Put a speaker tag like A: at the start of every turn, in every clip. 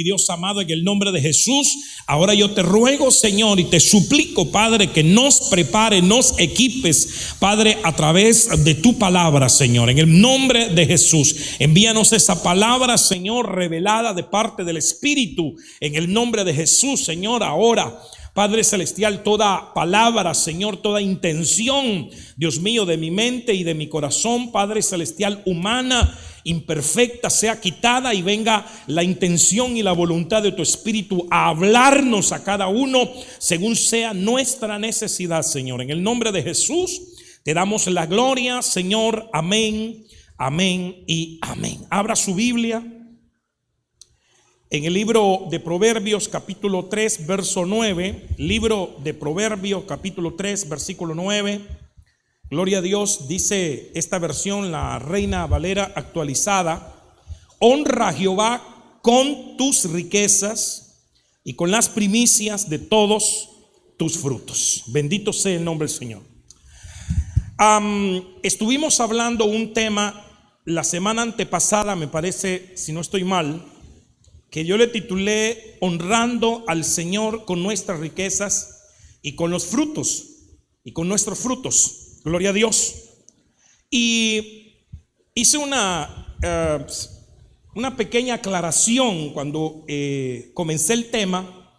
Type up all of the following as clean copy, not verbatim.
A: mi Dios amado, en el nombre de Jesús, ahora yo te ruego, Señor, y te suplico, Padre, que nos prepare, nos equipes, Padre, a través de tu palabra, Señor, en el nombre de Jesús. Envíanos esa palabra, Señor, revelada de parte del Espíritu, en el nombre de Jesús, Señor. Ahora, Padre celestial, toda palabra, Señor, toda intención, Dios mío, de mi mente y de mi corazón, Padre celestial, humana, imperfecta, sea quitada y venga la intención y la voluntad de tu Espíritu a hablarnos a cada uno según sea nuestra necesidad, Señor. En el nombre de Jesús te damos la gloria, Señor. Amén, amén y amén. Abra su Biblia en el libro de Proverbios capítulo 3 verso 9, libro de Proverbios capítulo 3 versículo 9. Gloria a Dios, dice esta versión, la Reina Valera actualizada: honra a Jehová con tus riquezas y con las primicias de todos tus frutos. Bendito sea el nombre del Señor. Estuvimos hablando un tema la semana antepasada, me parece, si no estoy mal, que yo le titulé honrando al Señor con nuestras riquezas y con los frutos y con nuestros frutos. Gloria a Dios. Y hice una pequeña aclaración cuando comencé el tema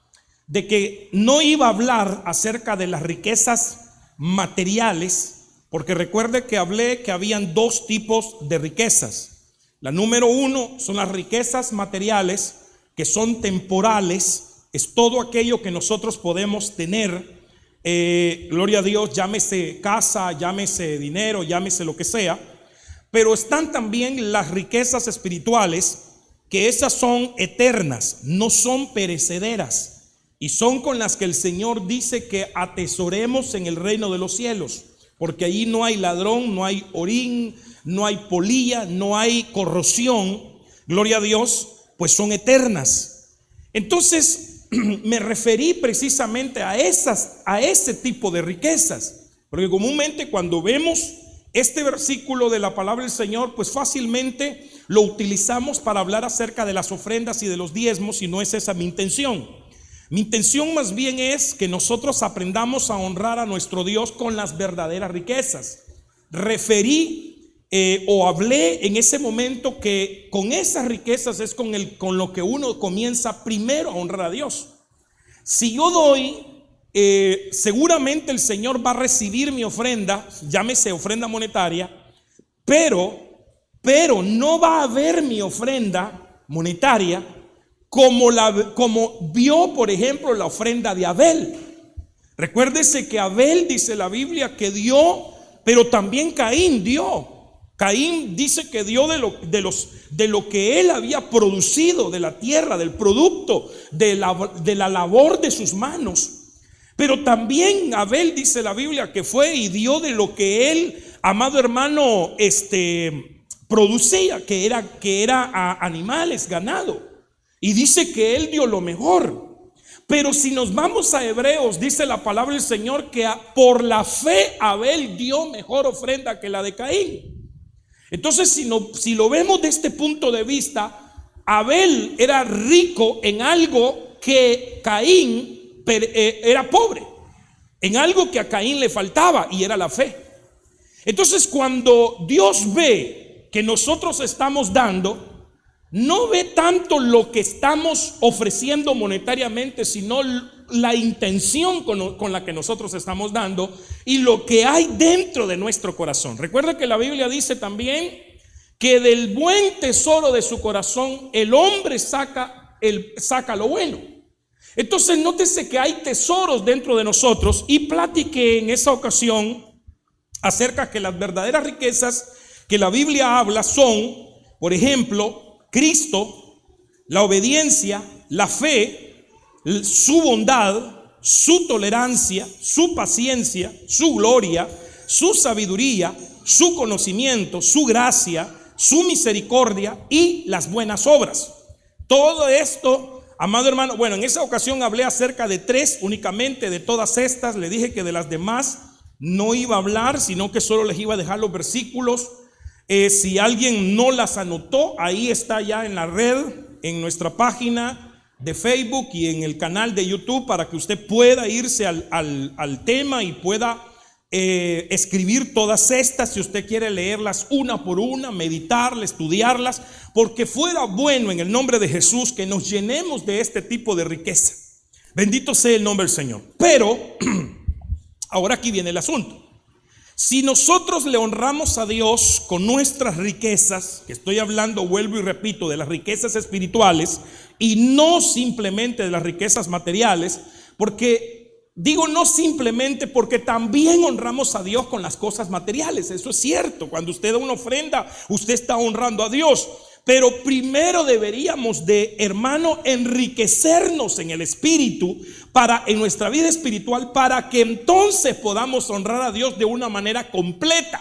A: de que no iba a hablar acerca de las riquezas materiales, porque recuerde que hablé que habían dos tipos de riquezas. La número uno son las riquezas materiales, que son temporales, es todo aquello que nosotros podemos tener, gloria a Dios, llámese casa, llámese dinero, llámese lo que sea. Pero están también las riquezas espirituales, que esas son eternas, no son perecederas, y son con las que el Señor dice que atesoremos en el reino de los cielos, porque allí no hay ladrón, no hay orín, no hay polilla, no hay corrosión, gloria a Dios, pues son eternas. Entonces me referí precisamente a ese tipo de riquezas, porque comúnmente cuando vemos este versículo de la palabra del Señor, pues fácilmente lo utilizamos para hablar acerca de las ofrendas y de los diezmos, y no es esa mi intención. Mi intención más bien es que nosotros aprendamos a honrar a nuestro Dios con las verdaderas riquezas. Referí o hablé en ese momento que con esas riquezas es con lo que uno comienza primero a honrar a Dios. Si yo doy, seguramente el Señor va a recibir mi ofrenda, llámese ofrenda monetaria, pero no va a haber mi ofrenda monetaria como vio, por ejemplo, la ofrenda de Abel. Recuérdese que Abel, dice la Biblia, que dio, pero también Caín dio. Caín dice que dio de lo que él había producido, de la tierra, del producto, de la labor de sus manos. Pero también Abel, dice la Biblia, que fue y dio de lo que él, amado hermano, producía, que era a animales, ganado. Y dice que él dio lo mejor. Pero si nos vamos a Hebreos, dice la palabra del Señor que por la fe Abel dio mejor ofrenda que la de Caín. Entonces, si lo vemos de este punto de vista, Abel era rico en algo que Caín era pobre, en algo que a Caín le faltaba, y era la fe. Entonces, cuando Dios ve que nosotros estamos dando, no ve tanto lo que estamos ofreciendo monetariamente, sino la intención con la que nosotros estamos dando y lo que hay dentro de nuestro corazón. Recuerda que la Biblia dice también que del buen tesoro de su corazón el hombre saca lo bueno. Entonces nótese que hay tesoros dentro de nosotros, y platiqué en esa ocasión acerca que las verdaderas riquezas que la Biblia habla son, por ejemplo, Cristo, la obediencia, la fe, su bondad, su tolerancia, su paciencia, su gloria, su sabiduría, su conocimiento, su gracia, su misericordia y las buenas obras. Todo esto, amado hermano, bueno, en esa ocasión hablé acerca de tres únicamente. De todas estas le dije que de las demás no iba a hablar, sino que solo les iba a dejar los versículos. Si alguien no las anotó, ahí está ya en la red, en nuestra página, de Facebook y en el canal de YouTube para que usted pueda irse al tema y pueda escribir todas estas, si usted quiere leerlas una por una, meditarlas, estudiarlas, porque fuera bueno en el nombre de Jesús que nos llenemos de este tipo de riqueza. Bendito sea el nombre del Señor. Pero ahora aquí viene el asunto. Si nosotros le honramos a Dios con nuestras riquezas, que estoy hablando, vuelvo y repito, de las riquezas espirituales y no simplemente de las riquezas materiales, porque digo no simplemente porque también honramos a Dios con las cosas materiales, eso es cierto. Cuando usted da una ofrenda, usted está honrando a Dios. Pero primero deberíamos de, hermano, enriquecernos en el espíritu en nuestra vida espiritual, para que entonces podamos honrar a Dios de una manera completa.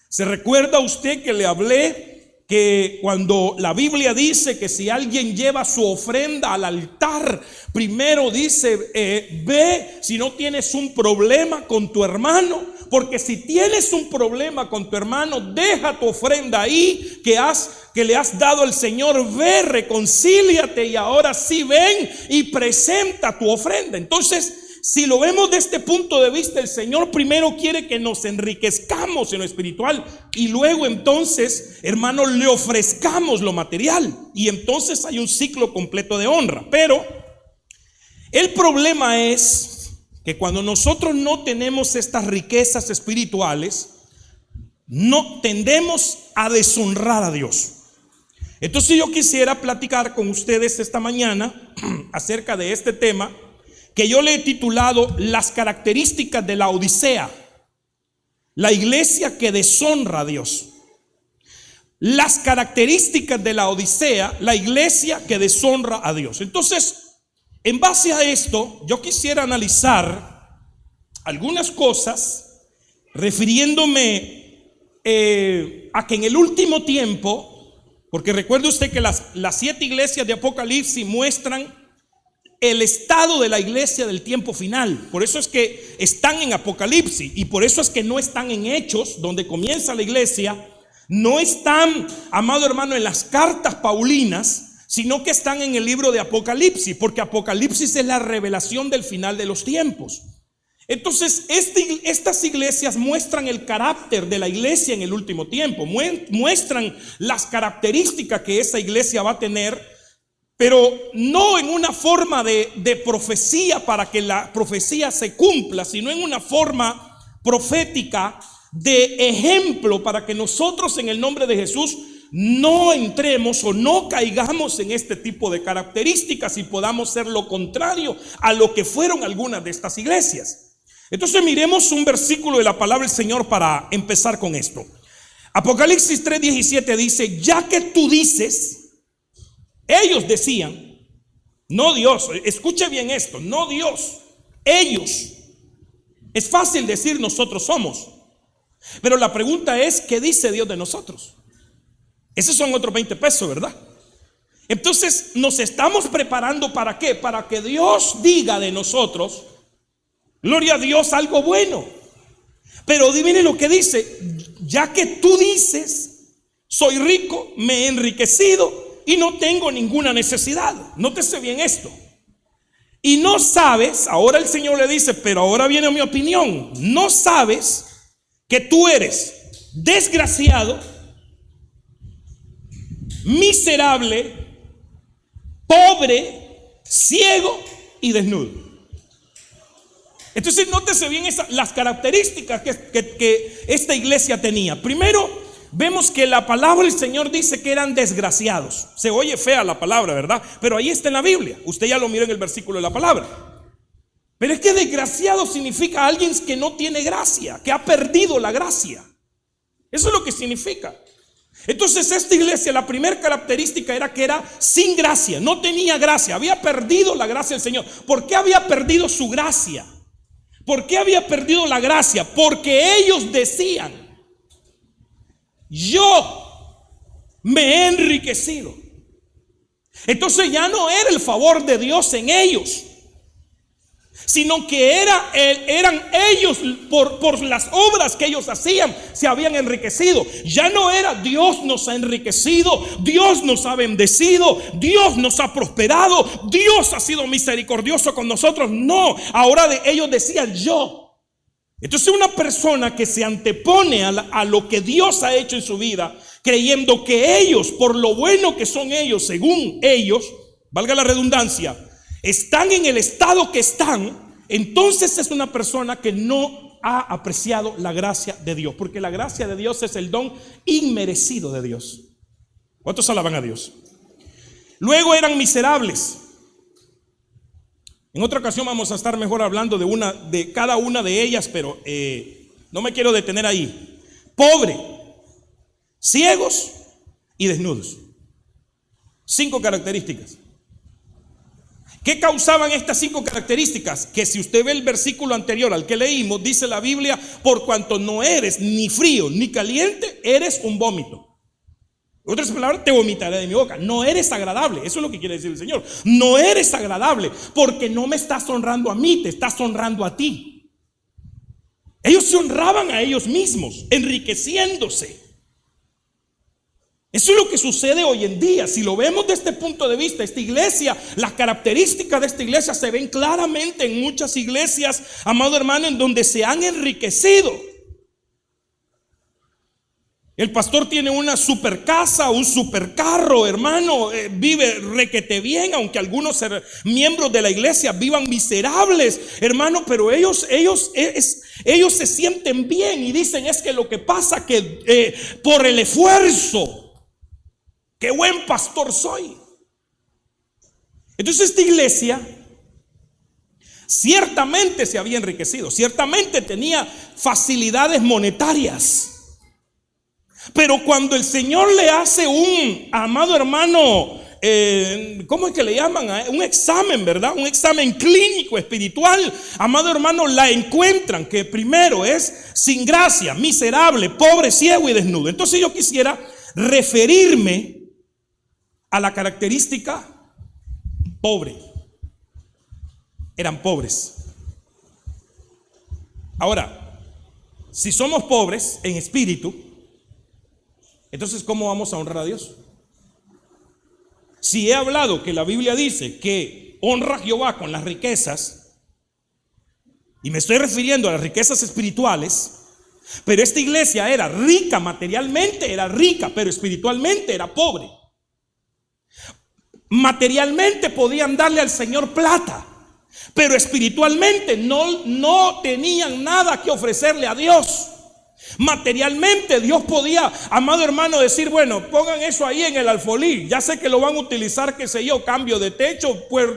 A: ¿Se recuerda usted que le hablé que cuando la Biblia dice que si alguien lleva su ofrenda al altar, primero dice, ve si no tienes un problema con tu hermano? Porque si tienes un problema con tu hermano, deja tu ofrenda ahí que le has dado al Señor, ve, reconcíliate y ahora sí ven y presenta tu ofrenda. Entonces, si lo vemos de este punto de vista, el Señor primero quiere que nos enriquezcamos en lo espiritual y luego entonces, hermano, le ofrezcamos lo material, y entonces hay un ciclo completo de honra. Pero el problema es que cuando nosotros no tenemos estas riquezas espirituales, no tendemos a deshonrar a Dios. Entonces yo quisiera platicar con ustedes esta mañana acerca de este tema que yo le he titulado las características de la Odisea, la iglesia que deshonra a Dios. Las características de la Odisea, la iglesia que deshonra a Dios. Entonces, en base a esto, yo quisiera analizar algunas cosas refiriéndome a que en el último tiempo, porque recuerde usted que las 7 iglesias de Apocalipsis muestran el estado de la iglesia del tiempo final. Por eso es que están en Apocalipsis y por eso es que no están en Hechos, donde comienza la iglesia. No están, amado hermano, en las cartas paulinas, sino que están en el libro de Apocalipsis, porque Apocalipsis es la revelación del final de los tiempos. Entonces, estas iglesias muestran el carácter de la iglesia en el último tiempo, muestran las características que esa iglesia va a tener, pero no en una forma de profecía para que la profecía se cumpla, sino en una forma profética de ejemplo para que nosotros en el nombre de Jesús no entremos o no caigamos en este tipo de características y podamos ser lo contrario a lo que fueron algunas de estas iglesias. Entonces miremos un versículo de la palabra del Señor para empezar con esto. Apocalipsis 3:17 dice: ya que tú dices, ellos decían, no Dios, escuche bien esto, no Dios, ellos. Es fácil decir nosotros somos, pero la pregunta es, ¿qué dice Dios de nosotros? Esos son otros 20 pesos, ¿verdad? Entonces nos estamos preparando ¿para qué? Para que Dios diga de nosotros, gloria a Dios, algo bueno. Pero adivine lo que dice: ya que tú dices, soy rico, me he enriquecido y no tengo ninguna necesidad. Nótese bien esto. Y no sabes, ahora el Señor le dice, pero ahora viene mi opinión, no sabes que tú eres desgraciado, miserable, pobre, ciego y desnudo. Entonces nótese bien las características que esta iglesia tenía. Primero, vemos que la palabra del Señor dice que eran desgraciados. Se oye fea la palabra, ¿verdad? Pero ahí está en la Biblia. Usted ya lo miró en el versículo de la palabra. Pero es que desgraciado significa alguien que no tiene gracia, que ha perdido la gracia. Eso es lo que significa. Entonces esta iglesia, la primera característica era que era sin gracia, no tenía gracia, había perdido la gracia del Señor. ¿Por qué había perdido su gracia? ¿Por qué había perdido la gracia? Porque ellos decían, yo me he enriquecido. Entonces ya no era el favor de Dios en ellos, sino que eran ellos por las obras que ellos hacían, se habían enriquecido. Ya no era Dios nos ha enriquecido, Dios nos ha bendecido, Dios nos ha prosperado, Dios ha sido misericordioso con nosotros. No, ahora ellos decían yo. Entonces una persona que se antepone a lo que Dios ha hecho en su vida, creyendo que ellos, por lo bueno que son ellos, según ellos, valga la redundancia, están en el estado que están, entonces es una persona que no ha apreciado la gracia de Dios, porque la gracia de Dios es el don inmerecido de Dios. ¿Cuántos alaban a Dios? Luego eran miserables. En otra ocasión vamos a estar mejor hablando de cada una de ellas, pero no me quiero detener ahí. Pobre, ciegos y desnudos. 5 características. ¿Qué causaban estas 5 características? Que si usted ve el versículo anterior al que leímos, dice la Biblia: por cuanto no eres ni frío ni caliente, eres un vómito. En otras palabras, te vomitaré de mi boca. No eres agradable. Eso es lo que quiere decir el Señor. No eres agradable porque no me estás honrando a mí, te estás honrando a ti. Ellos se honraban a ellos mismos, enriqueciéndose. Eso es lo que sucede hoy en día. Si lo vemos desde este punto de vista, esta iglesia, las características de esta iglesia se ven claramente en muchas iglesias, amado hermano, en donde se han enriquecido. El pastor tiene una super casa, un super carro, hermano, vive requete bien, aunque algunos miembros de la iglesia vivan miserables, hermano, pero ellos se sienten bien y dicen: es que lo que pasa que por el esfuerzo, qué buen pastor soy. Entonces esta iglesia ciertamente se había enriquecido, ciertamente tenía facilidades monetarias. Pero cuando el Señor le hace un, amado hermano, ¿cómo es que le llaman? Un examen, ¿verdad? Un examen clínico, espiritual. Amado hermano, la encuentran que primero es sin gracia, miserable, pobre, ciego y desnudo. Entonces yo quisiera referirme a la característica pobre. Eran pobres. Ahora, si somos pobres en espíritu, entonces ¿cómo vamos a honrar a Dios? Si he hablado que la Biblia dice que honra a Jehová con las riquezas, y me estoy refiriendo a las riquezas espirituales, pero esta iglesia era rica materialmente, era rica, pero espiritualmente era pobre. Materialmente podían darle al Señor plata, pero espiritualmente no tenían nada que ofrecerle a Dios. Materialmente Dios podía, amado hermano, decir: bueno, pongan eso ahí en el alfolí, ya sé que lo van a utilizar, qué sé yo, cambio de techo, pues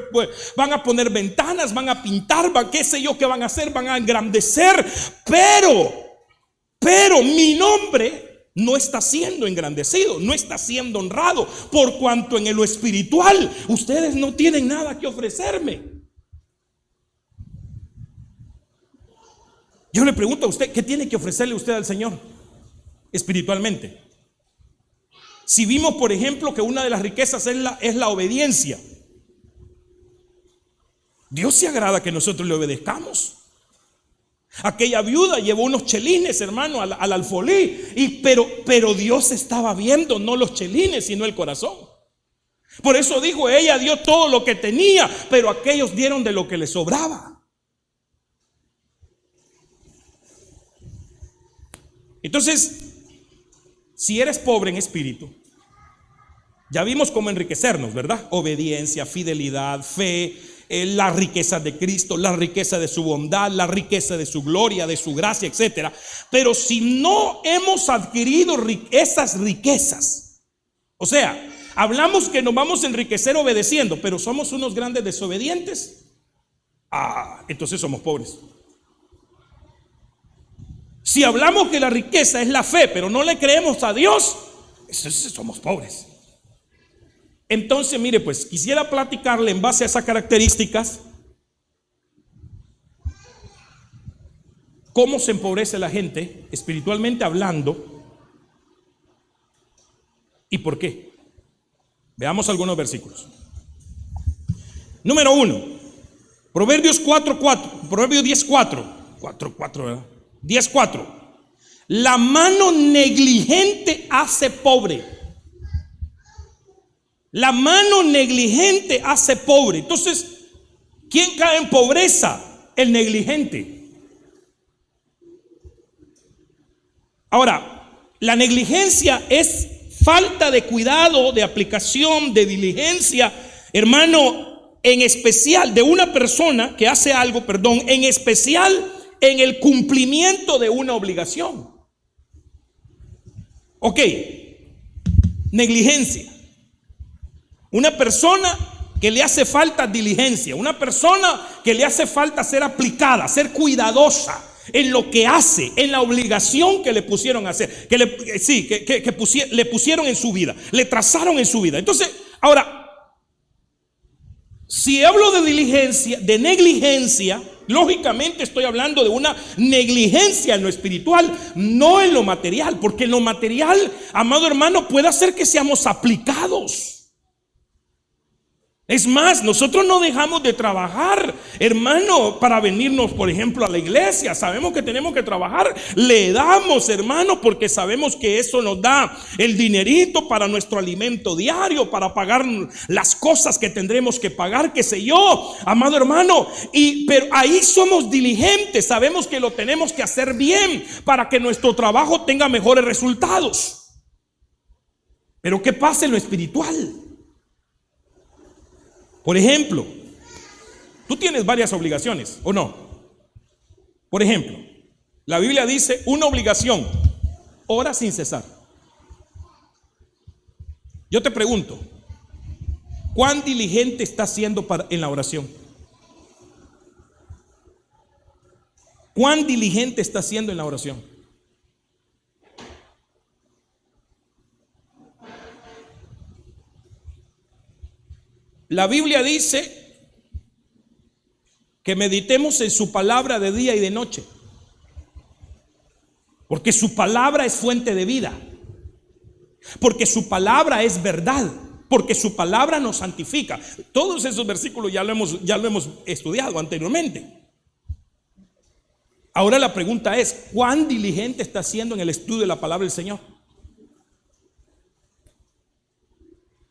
A: van a poner ventanas, van a pintar, qué sé yo, qué van a hacer, van a engrandecer, pero mi nombre no está siendo engrandecido, no está siendo honrado, por cuanto en lo espiritual ustedes no tienen nada que ofrecerme. Yo le pregunto a usted, ¿qué tiene que ofrecerle usted al Señor espiritualmente? Si vimos, por ejemplo, que una de las riquezas es la obediencia, Dios se agrada que nosotros le obedezcamos. Aquella viuda llevó unos chelines, hermano, al alfolí, pero Dios estaba viendo no los chelines, sino el corazón. Por eso dijo: ella dio todo lo que tenía, pero aquellos dieron de lo que les sobraba. Entonces, si eres pobre en espíritu, ya vimos cómo enriquecernos, ¿verdad? Obediencia, fidelidad, fe, la riqueza de Cristo, la riqueza de su bondad, la riqueza de su gloria, de su gracia, etcétera. Pero si no hemos adquirido esas riquezas, o sea, hablamos que nos vamos a enriquecer obedeciendo, pero somos unos grandes desobedientes, entonces somos pobres. Si hablamos que la riqueza es la fe, pero no le creemos a Dios, entonces somos pobres. Entonces, mire, pues quisiera platicarle en base a esas características cómo se empobrece la gente espiritualmente hablando y por qué. Veamos algunos versículos. Número 1, Proverbios 4:4, Proverbios 10:4, 4:4, ¿verdad? 10:4. La mano negligente hace pobre. La mano negligente hace pobre. Entonces, ¿quién cae en pobreza? El negligente. Ahora, la negligencia es falta de cuidado, de aplicación, de diligencia, hermano, en especial de una persona que hace algo, en especial en el cumplimiento de una obligación. Ok, negligencia. Una persona que le hace falta diligencia, una persona que le hace falta ser aplicada, ser cuidadosa en lo que hace, en la obligación que le pusieron a hacer, le pusieron en su vida, le trazaron en su vida. Entonces, ahora, si hablo de diligencia, de negligencia, lógicamente estoy hablando de una negligencia en lo espiritual, no en lo material, porque en lo material, amado hermano, puede hacer que seamos aplicados. Es más, nosotros no dejamos de trabajar, hermano, para venirnos, por ejemplo, a la iglesia. Sabemos que tenemos que trabajar, le damos, hermano, porque sabemos que eso nos da el dinerito para nuestro alimento diario, para pagar las cosas que tendremos que pagar, qué sé yo, amado hermano. Pero ahí somos diligentes, sabemos que lo tenemos que hacer bien para que nuestro trabajo tenga mejores resultados. Pero ¿qué pasa en lo espiritual? Por ejemplo, tú tienes varias obligaciones, ¿o no? Por ejemplo, la Biblia dice una obligación: ora sin cesar. Yo te pregunto, ¿cuán diligente estás siendo en la oración? ¿Cuán diligente estás siendo en la oración? La Biblia dice que meditemos en su palabra de día y de noche, porque su palabra es fuente de vida, porque su palabra es verdad, porque su palabra nos santifica. Todos esos versículos ya lo hemos estudiado anteriormente. Ahora la pregunta es: ¿cuán diligente está siendo en el estudio de la palabra del Señor?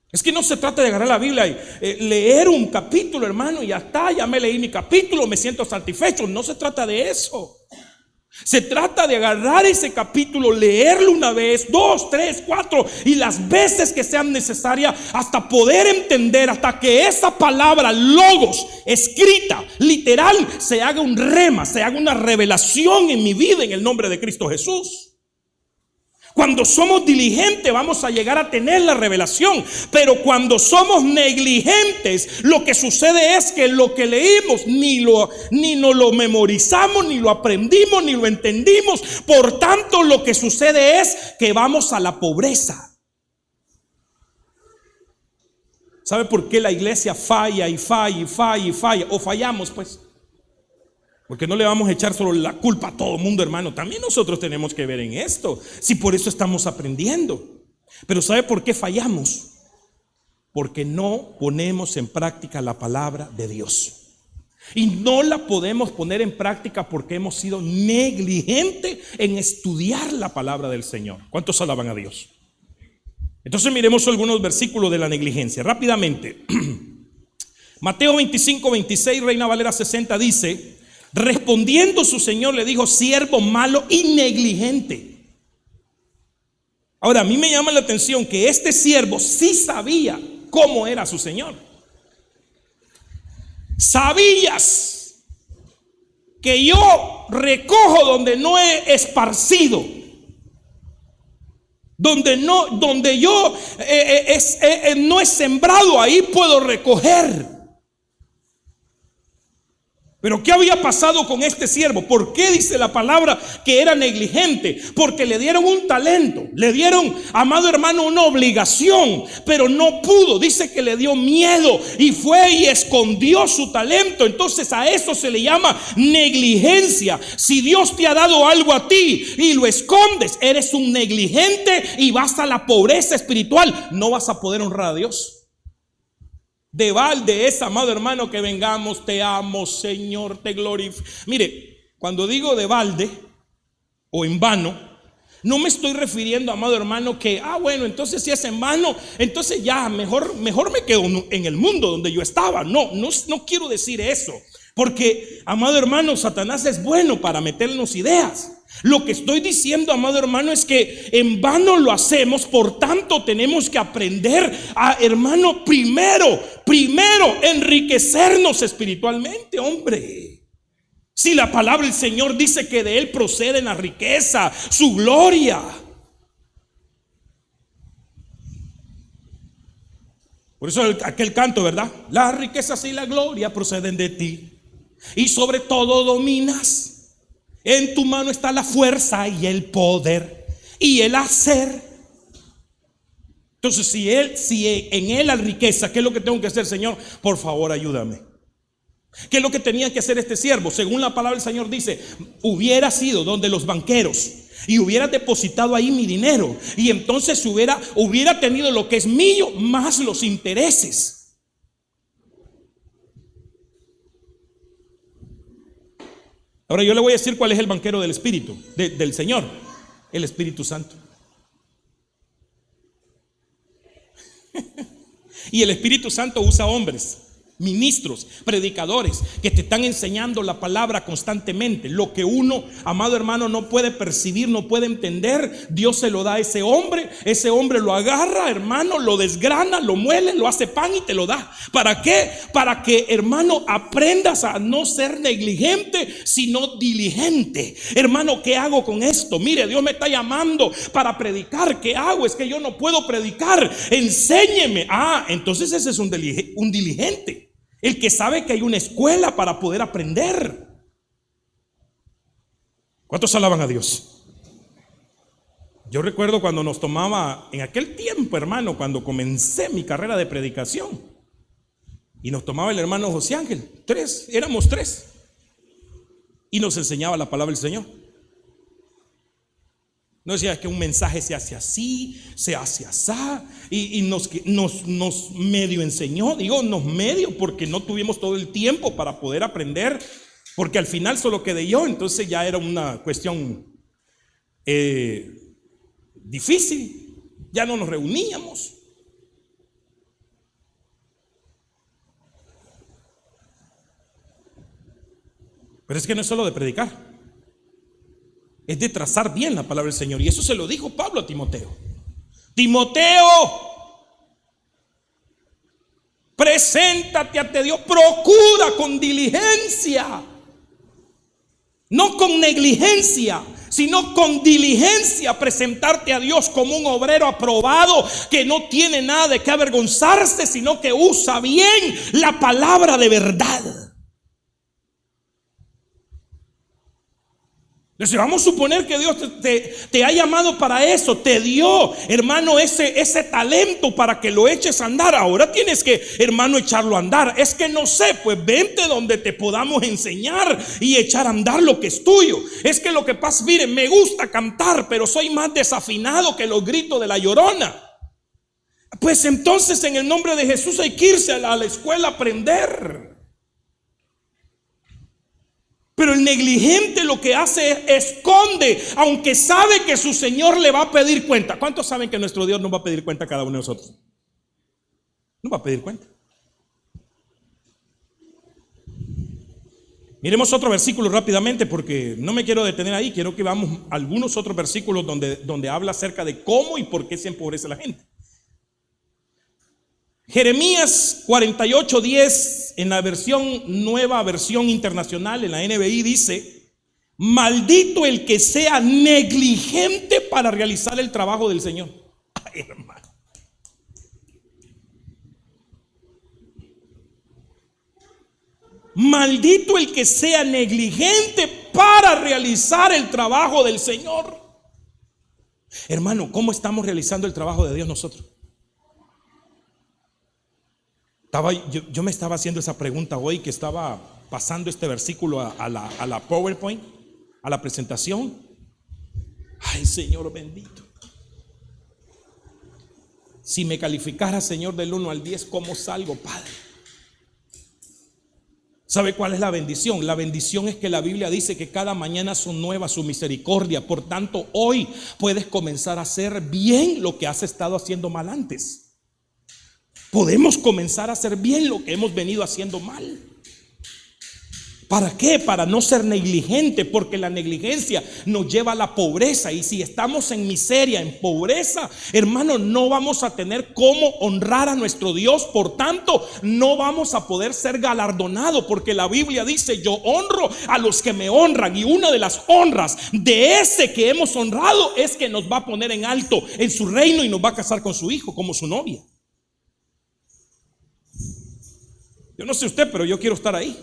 A: Es que no se trata de agarrar la Biblia y leer un capítulo, hermano, y ya está, ya me leí mi capítulo, me siento satisfecho. No se trata de eso. Se trata de agarrar ese capítulo, leerlo una vez, 2, 3, 4 y las veces que sean necesarias, hasta poder entender, hasta que esa palabra logos, escrita, literal, se haga un rema, se haga una revelación en mi vida, en el nombre de Cristo Jesús. Cuando somos diligentes vamos a llegar a tener la revelación, pero cuando somos negligentes, lo que sucede es que lo que leímos ni nos lo memorizamos, ni lo aprendimos, ni lo entendimos. Por tanto, lo que sucede es que vamos a la pobreza. ¿Sabe por qué la iglesia falla y falla y falla y falla? O fallamos, pues. Porque no le vamos a echar solo la culpa a todo el mundo, hermano. También nosotros tenemos que ver en esto. Si por eso estamos aprendiendo. Pero ¿sabe por qué fallamos? Porque no ponemos en práctica la palabra de Dios. Y no la podemos poner en práctica porque hemos sido negligentes en estudiar la palabra del Señor. ¿Cuántos alaban a Dios? Entonces miremos algunos versículos de la negligencia rápidamente. Mateo 25:26, Reina Valera 60 dice: respondiendo su señor le dijo: siervo malo y negligente. Ahora a mí me llama la atención que este siervo sí sabía cómo era su señor. ¿Sabías que yo recojo donde no he esparcido? Donde yo no he sembrado, ahí puedo recoger. Pero ¿qué había pasado con este siervo? ¿Por qué dice la palabra que era negligente? Porque le dieron un talento, le dieron, amado hermano, una obligación, pero no pudo. Dice que le dio miedo y fue y escondió su talento. Entonces a eso se le llama negligencia. Si Dios te ha dado algo a ti y lo escondes, eres un negligente y vas a la pobreza espiritual. No vas a poder honrar a Dios. De balde es, amado hermano, que vengamos, te amo, Señor, te glorifico. Mire, cuando digo de balde o en vano, no me estoy refiriendo, amado hermano, que, bueno, entonces si es en vano, entonces ya mejor me quedo en el mundo donde yo estaba. No quiero decir eso, porque, amado hermano, Satanás es bueno para meternos ideas. Lo que estoy diciendo, amado hermano, es que en vano lo hacemos. Por tanto, tenemos que aprender a, hermano, primero enriquecernos espiritualmente, hombre. Si la palabra del Señor dice que de Él procede la riqueza, su gloria. Por eso aquel canto, ¿verdad? Las riquezas y la gloria proceden de ti, y sobre todo dominas. En tu mano está la fuerza y el poder y el hacer. Entonces, si en Él hay riqueza, ¿qué es lo que tengo que hacer, Señor? Por favor, ayúdame. ¿Qué es lo que tenía que hacer este siervo? Según la palabra del Señor dice, hubiera sido donde los banqueros y hubiera depositado ahí mi dinero, y entonces hubiera tenido lo que es mío más los intereses. Ahora yo le voy a decir cuál es el banquero del Espíritu, del Señor: el Espíritu Santo. Y el Espíritu Santo usa hombres, ministros, predicadores, que te están enseñando la palabra constantemente. Lo que uno, amado hermano, no puede percibir, no puede entender, Dios se lo da a ese hombre lo agarra, hermano, lo desgrana, lo muele, lo hace pan y te lo da. ¿Para qué? Para que, hermano, aprendas a no ser negligente, sino diligente. Hermano, ¿qué hago con esto? Mire, Dios me está llamando para predicar. ¿Qué hago? Es que yo no puedo predicar, enséñeme. Entonces ese es un diligente, el que sabe que hay una escuela para poder aprender. ¿Cuántos alaban a Dios? Yo recuerdo cuando nos tomaba, en aquel tiempo, hermano, cuando comencé mi carrera de predicación, y nos tomaba el hermano José Ángel, éramos tres, y nos enseñaba la palabra del Señor. No decía que un mensaje se hace así, se hace así, y nos medio enseñó. Digo nos medio porque no tuvimos todo el tiempo para poder aprender, porque al final solo quedé yo. Entonces ya era una cuestión difícil, ya no nos reuníamos. Pero es que no es solo de predicar, es de trazar bien la palabra del Señor. Y eso se lo dijo Pablo a Timoteo: Timoteo, preséntate ante Dios, procura con diligencia, no con negligencia, sino con diligencia, presentarte a Dios como un obrero aprobado, que no tiene nada de qué avergonzarse, sino que usa bien la palabra de verdad. Entonces vamos a suponer que Dios te ha llamado para eso, te dio, hermano, ese talento para que lo eches a andar. Ahora tienes que, hermano, echarlo a andar. Es que no sé, pues vente donde te podamos enseñar y echar a andar lo que es tuyo. Es que lo que pasa, miren, me gusta cantar, pero soy más desafinado que los gritos de la Llorona. Pues entonces, en el nombre de Jesús, hay que irse a la escuela a aprender. Pero el negligente lo que hace es esconde, aunque sabe que su Señor le va a pedir cuenta. ¿Cuántos saben que nuestro Dios nos va a pedir cuenta a cada uno de nosotros? Nos va a pedir cuenta. Miremos otro versículo rápidamente, porque no me quiero detener ahí. Quiero que veamos algunos otros versículos donde habla acerca de cómo y por qué se empobrece la gente. Jeremías 48:10, en la nueva versión internacional, en la NBI, dice: maldito el que sea negligente para realizar el trabajo del Señor. Ay, hermano. Maldito el que sea negligente para realizar el trabajo del Señor. Hermano, ¿cómo estamos realizando el trabajo de Dios nosotros? Yo me estaba haciendo esa pregunta hoy que estaba pasando este versículo a la PowerPoint, a la presentación. Ay, Señor bendito. Si me calificara, Señor, del 1 al 10, ¿cómo salgo, Padre? ¿Sabe cuál es la bendición? La bendición es que la Biblia dice que cada mañana son nuevas su misericordia. Por tanto, hoy puedes comenzar a hacer bien lo que has estado haciendo mal antes. Podemos comenzar a hacer bien lo que hemos venido haciendo mal. ¿Para qué? Para no ser negligente, porque la negligencia nos lleva a la pobreza. Y si estamos en miseria, en pobreza, hermano, no vamos a tener cómo honrar a nuestro Dios. Por tanto, no vamos a poder ser galardonados, porque la Biblia dice: yo honro a los que me honran. Y una de las honras de ese que hemos honrado es que nos va a poner en alto en su reino y nos va a casar con su hijo como su novia. Yo no sé usted, pero yo quiero estar ahí.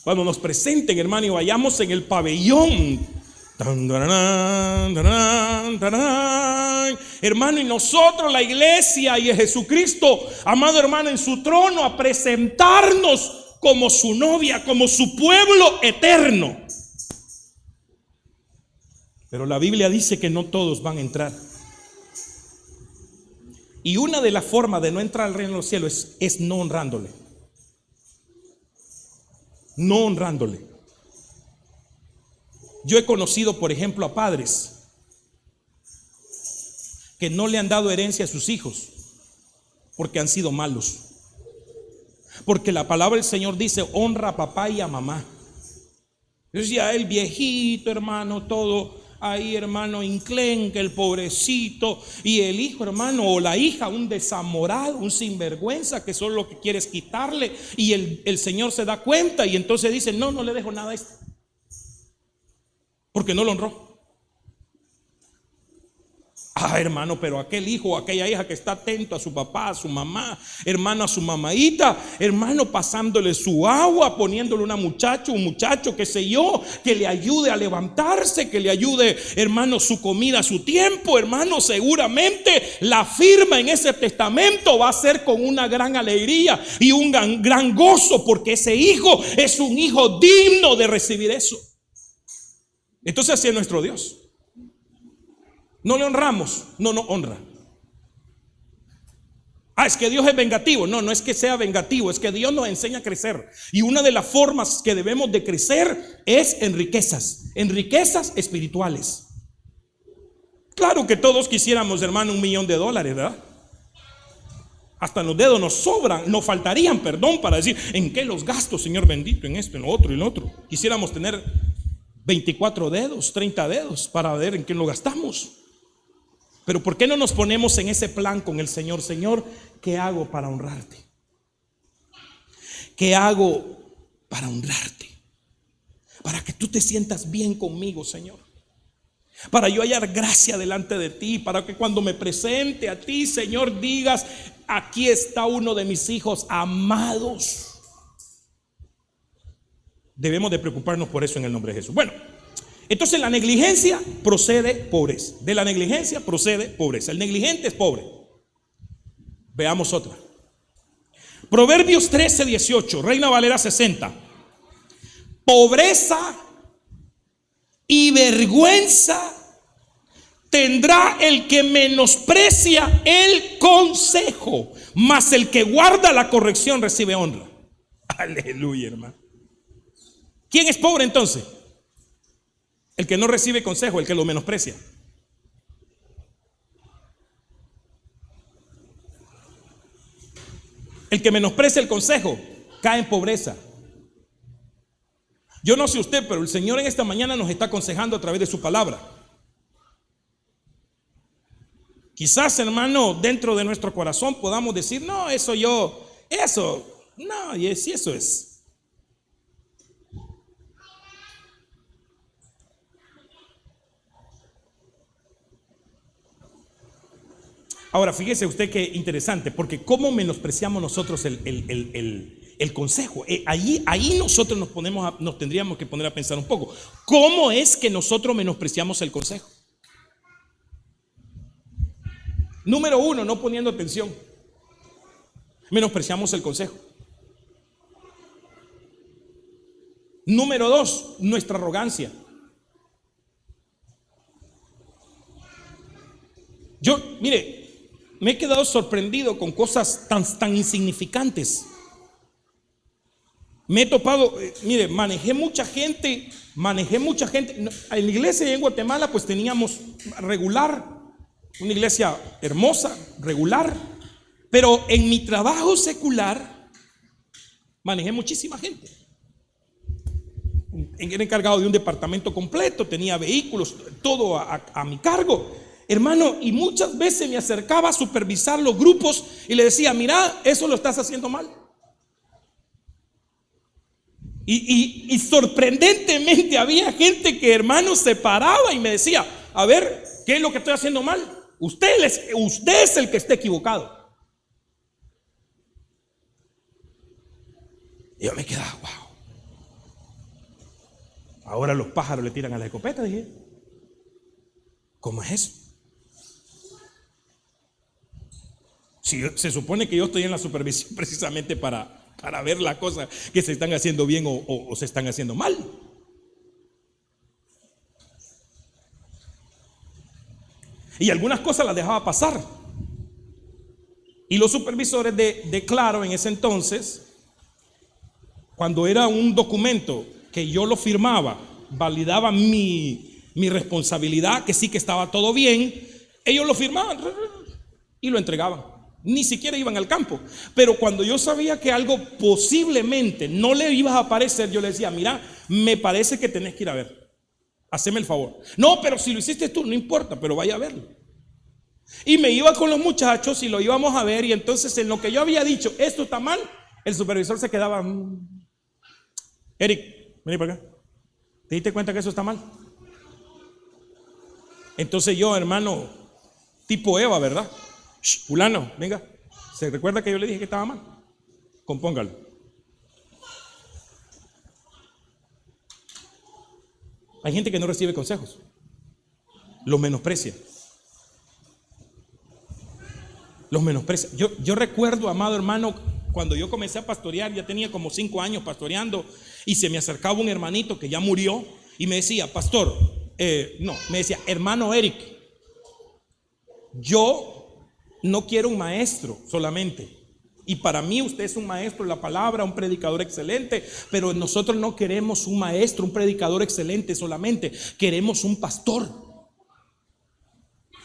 A: Cuando nos presenten, hermano, y vayamos en el pabellón, hermano, y nosotros, la iglesia y Jesucristo, amado hermano, en su trono, a presentarnos como su novia, como su pueblo eterno. Pero la Biblia dice que no todos van a entrar. Y una de las formas de no entrar al reino de los cielos es no honrándole. No honrándole. Yo he conocido, por ejemplo, a padres que no le han dado herencia a sus hijos porque han sido malos. Porque la palabra del Señor dice: honra a papá y a mamá. Yo decía, el viejito, hermano, todo ahí, hermano, enclenque, el pobrecito, y el hijo, hermano, o la hija, un desamorado, un sinvergüenza, que solo lo que quiere es quitarle. Y el Señor se da cuenta y entonces dice: no le dejo nada a este, porque no lo honró. Hermano, pero aquel hijo o aquella hija que está atento a su papá, a su mamá, hermano, a su mamaita, hermano, pasándole su agua, poniéndole un muchacho, qué sé yo, que le ayude a levantarse, que le ayude, hermano, su comida, su tiempo, hermano, seguramente la firma en ese testamento va a ser con una gran alegría y un gran gozo, porque ese hijo es un hijo digno de recibir eso. Entonces así es nuestro Dios. No le honramos, no honra. Es que Dios es vengativo. No es que sea vengativo, es que Dios nos enseña a crecer. Y una de las formas que debemos de crecer es en riquezas espirituales. Claro que todos quisiéramos, hermano, $1,000,000, ¿verdad? Hasta los dedos nos sobran, nos faltarían, para decir en qué los gasto, Señor bendito, en esto, en lo otro y en lo otro. Quisiéramos tener 24 dedos, 30 dedos para ver en qué lo gastamos. Pero ¿por qué no nos ponemos en ese plan con el Señor? Señor, ¿qué hago para honrarte? ¿Qué hago para honrarte? Para que tú te sientas bien conmigo, Señor. Para yo hallar gracia delante de ti. Para que cuando me presente a ti, Señor, digas: aquí está uno de mis hijos amados. Debemos de preocuparnos por eso en el nombre de Jesús. Bueno, entonces la negligencia procede pobreza. De la negligencia procede pobreza. El negligente es pobre. Veamos otra. Proverbios 13:18, Reina Valera 60. Pobreza y vergüenza tendrá el que menosprecia el consejo, mas el que guarda la corrección recibe honra. Aleluya, hermano. ¿Quién es pobre entonces? El que no recibe consejo, el que lo menosprecia. El que menosprecia el consejo cae en pobreza. Yo no sé usted, pero el Señor en esta mañana nos está aconsejando a través de su palabra. Quizás, hermano, dentro de nuestro corazón podamos decir: no, y si eso es. Ahora, fíjese usted qué interesante, porque cómo menospreciamos nosotros el consejo. Ahí nosotros nos tendríamos que poner a pensar un poco. ¿Cómo es que nosotros menospreciamos el consejo? Número uno, no poniendo atención. Menospreciamos el consejo. Número dos, nuestra arrogancia. Mire, me he quedado sorprendido con cosas tan insignificantes. Me he topado, mire, manejé mucha gente. En la iglesia en Guatemala pues teníamos regular, una iglesia hermosa, regular. Pero en mi trabajo secular manejé muchísima gente. Era encargado de un departamento completo, tenía vehículos, todo a mi cargo. Hermano, y muchas veces me acercaba a supervisar los grupos y le decía, mira, eso lo estás haciendo mal. Y sorprendentemente había gente que, hermano, se paraba y me decía, a ver, ¿qué es lo que estoy haciendo mal? Usted es el que está equivocado. Y yo me quedaba, wow. Ahora los pájaros le tiran a la escopeta, dije. ¿Cómo es eso? Si se supone que yo estoy en la supervisión precisamente para ver las cosas que se están haciendo bien o se están haciendo mal. Y algunas cosas las dejaba pasar. Y los supervisores de Claro en ese entonces, cuando era un documento que yo lo firmaba, validaba mi responsabilidad, que sí que estaba todo bien, ellos lo firmaban y lo entregaban. Ni siquiera iban al campo. Pero cuando yo sabía que algo posiblemente no le iba a aparecer, yo le decía, mira, me parece que tenés que ir a ver. Haceme el favor. No, pero si lo hiciste tú, no importa, pero vaya a verlo. Y me iba con los muchachos y lo íbamos a ver. Y entonces en lo que yo había dicho, esto está mal, el supervisor se quedaba, Eric, vení para acá. ¿Te diste cuenta que eso está mal? Entonces yo, hermano, tipo Eva, ¿verdad? Fulano, venga. ¿Se recuerda que yo le dije que estaba mal? Compóngalo. Hay gente que no recibe consejos, los menosprecia. Yo recuerdo, amado hermano, cuando yo comencé a pastorear, ya tenía como 5 años pastoreando, y se me acercaba un hermanito que ya murió y me decía, pastor, me decía, hermano Eric, yo no quiero un maestro solamente. Y para mí usted es un maestro de la palabra, un predicador excelente, pero nosotros no queremos un maestro, un predicador excelente solamente, queremos un pastor.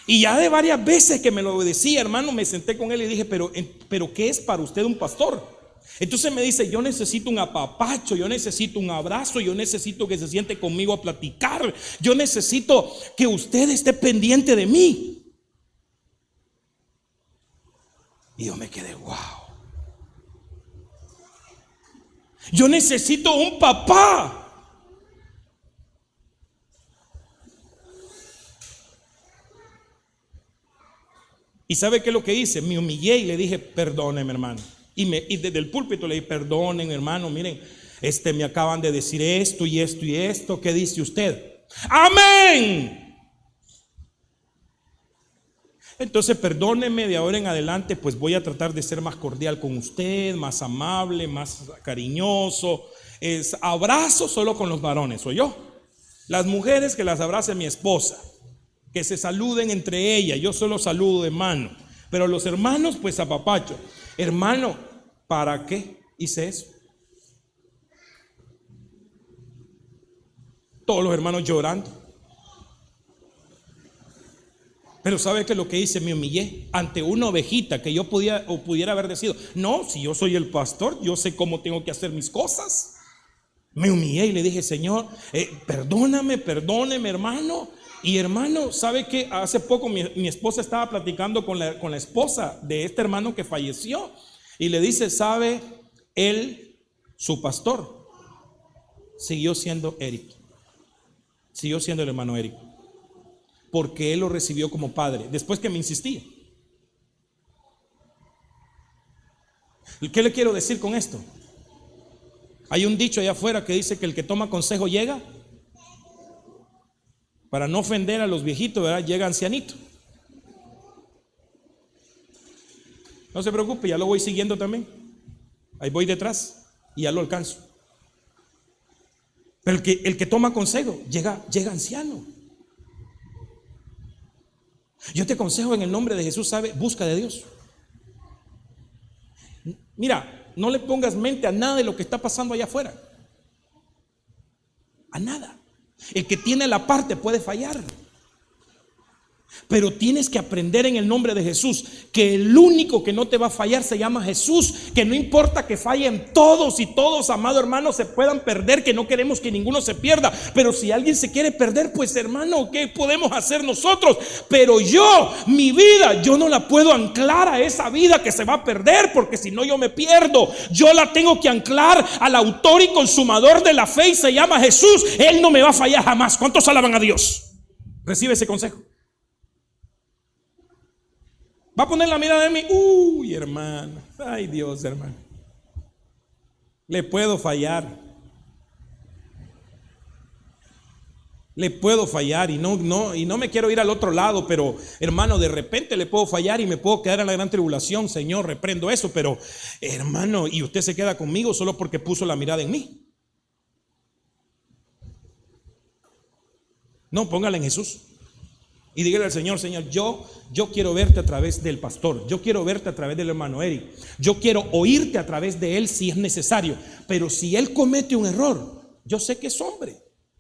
A: Y ya de varias veces que me lo decía, hermano, me senté con él y dije, pero ¿qué es para usted un pastor? Entonces me dice, yo necesito un apapacho, yo necesito un abrazo, yo necesito que se siente conmigo a platicar, yo necesito que usted esté pendiente de mí. Y yo me quedé, wow. Yo necesito un papá. ¿Y sabe qué es lo que hice? Me humillé y le dije, perdóneme, hermano. Y desde el púlpito le dije, perdonen, hermano, miren, me acaban de decir esto y esto y esto. ¿Qué dice usted? ¡Amén! Entonces perdóneme, de ahora en adelante pues voy a tratar de ser más cordial con usted, más amable, más cariñoso. Abrazo solo con los varones, soy yo. Las mujeres que las abrace mi esposa, que se saluden entre ellas, yo solo saludo de mano. Pero los hermanos pues apapacho. Hermano, ¿para qué hice eso? Todos los hermanos llorando. Pero ¿sabe qué es lo que hice? Me humillé ante una ovejita que yo pudiera haber decidido. No, si yo soy el pastor, yo sé cómo tengo que hacer mis cosas. Me humillé y le dije, Señor, perdóneme, hermano. Y hermano, ¿sabe qué? Hace poco mi esposa estaba platicando con la esposa de este hermano que falleció. Y le dice, ¿sabe? Él, su pastor, siguió siendo Eric. Siguió siendo el hermano Eric. Porque él lo recibió como padre, después que me insistía. ¿Qué le quiero decir con esto? Hay un dicho allá afuera que dice que el que toma consejo llega. Para no ofender a los viejitos, ¿verdad? Llega ancianito. No se preocupe, ya lo voy siguiendo también. Ahí voy detrás y ya lo alcanzo. Pero el que toma consejo llega anciano. Yo te aconsejo en el nombre de Jesús, ¿sabe? Busca de Dios. Mira, no le pongas mente a nada de lo que está pasando allá afuera. A nada. El que tiene la parte puede fallar. Pero tienes que aprender en el nombre de Jesús que el único que no te va a fallar se llama Jesús. Que no importa que fallen todos y todos, amado hermano, se puedan perder, que no queremos que ninguno se pierda. Pero si alguien se quiere perder, pues hermano, ¿qué podemos hacer nosotros? Pero yo, mi vida, yo no la puedo anclar a esa vida que se va a perder, porque si no yo me pierdo. Yo la tengo que anclar al autor y consumador de la fe, y se llama Jesús. Él no me va a fallar jamás. ¿Cuántos alaban a Dios? Recibe ese consejo. ¿Va a poner la mirada en mí? Uy, hermano. Ay, Dios, hermano. Le puedo fallar. Le puedo fallar y no me quiero ir al otro lado, pero hermano, de repente le puedo fallar y me puedo quedar en la gran tribulación. Señor, reprendo eso, pero hermano, y usted se queda conmigo solo porque puso la mirada en mí. No, póngala en Jesús. Y dígale al Señor: Señor, yo quiero verte a través del pastor, yo quiero verte a través del hermano Eric, yo quiero oírte a través de él si es necesario. Pero si él comete un error, yo sé que es hombre,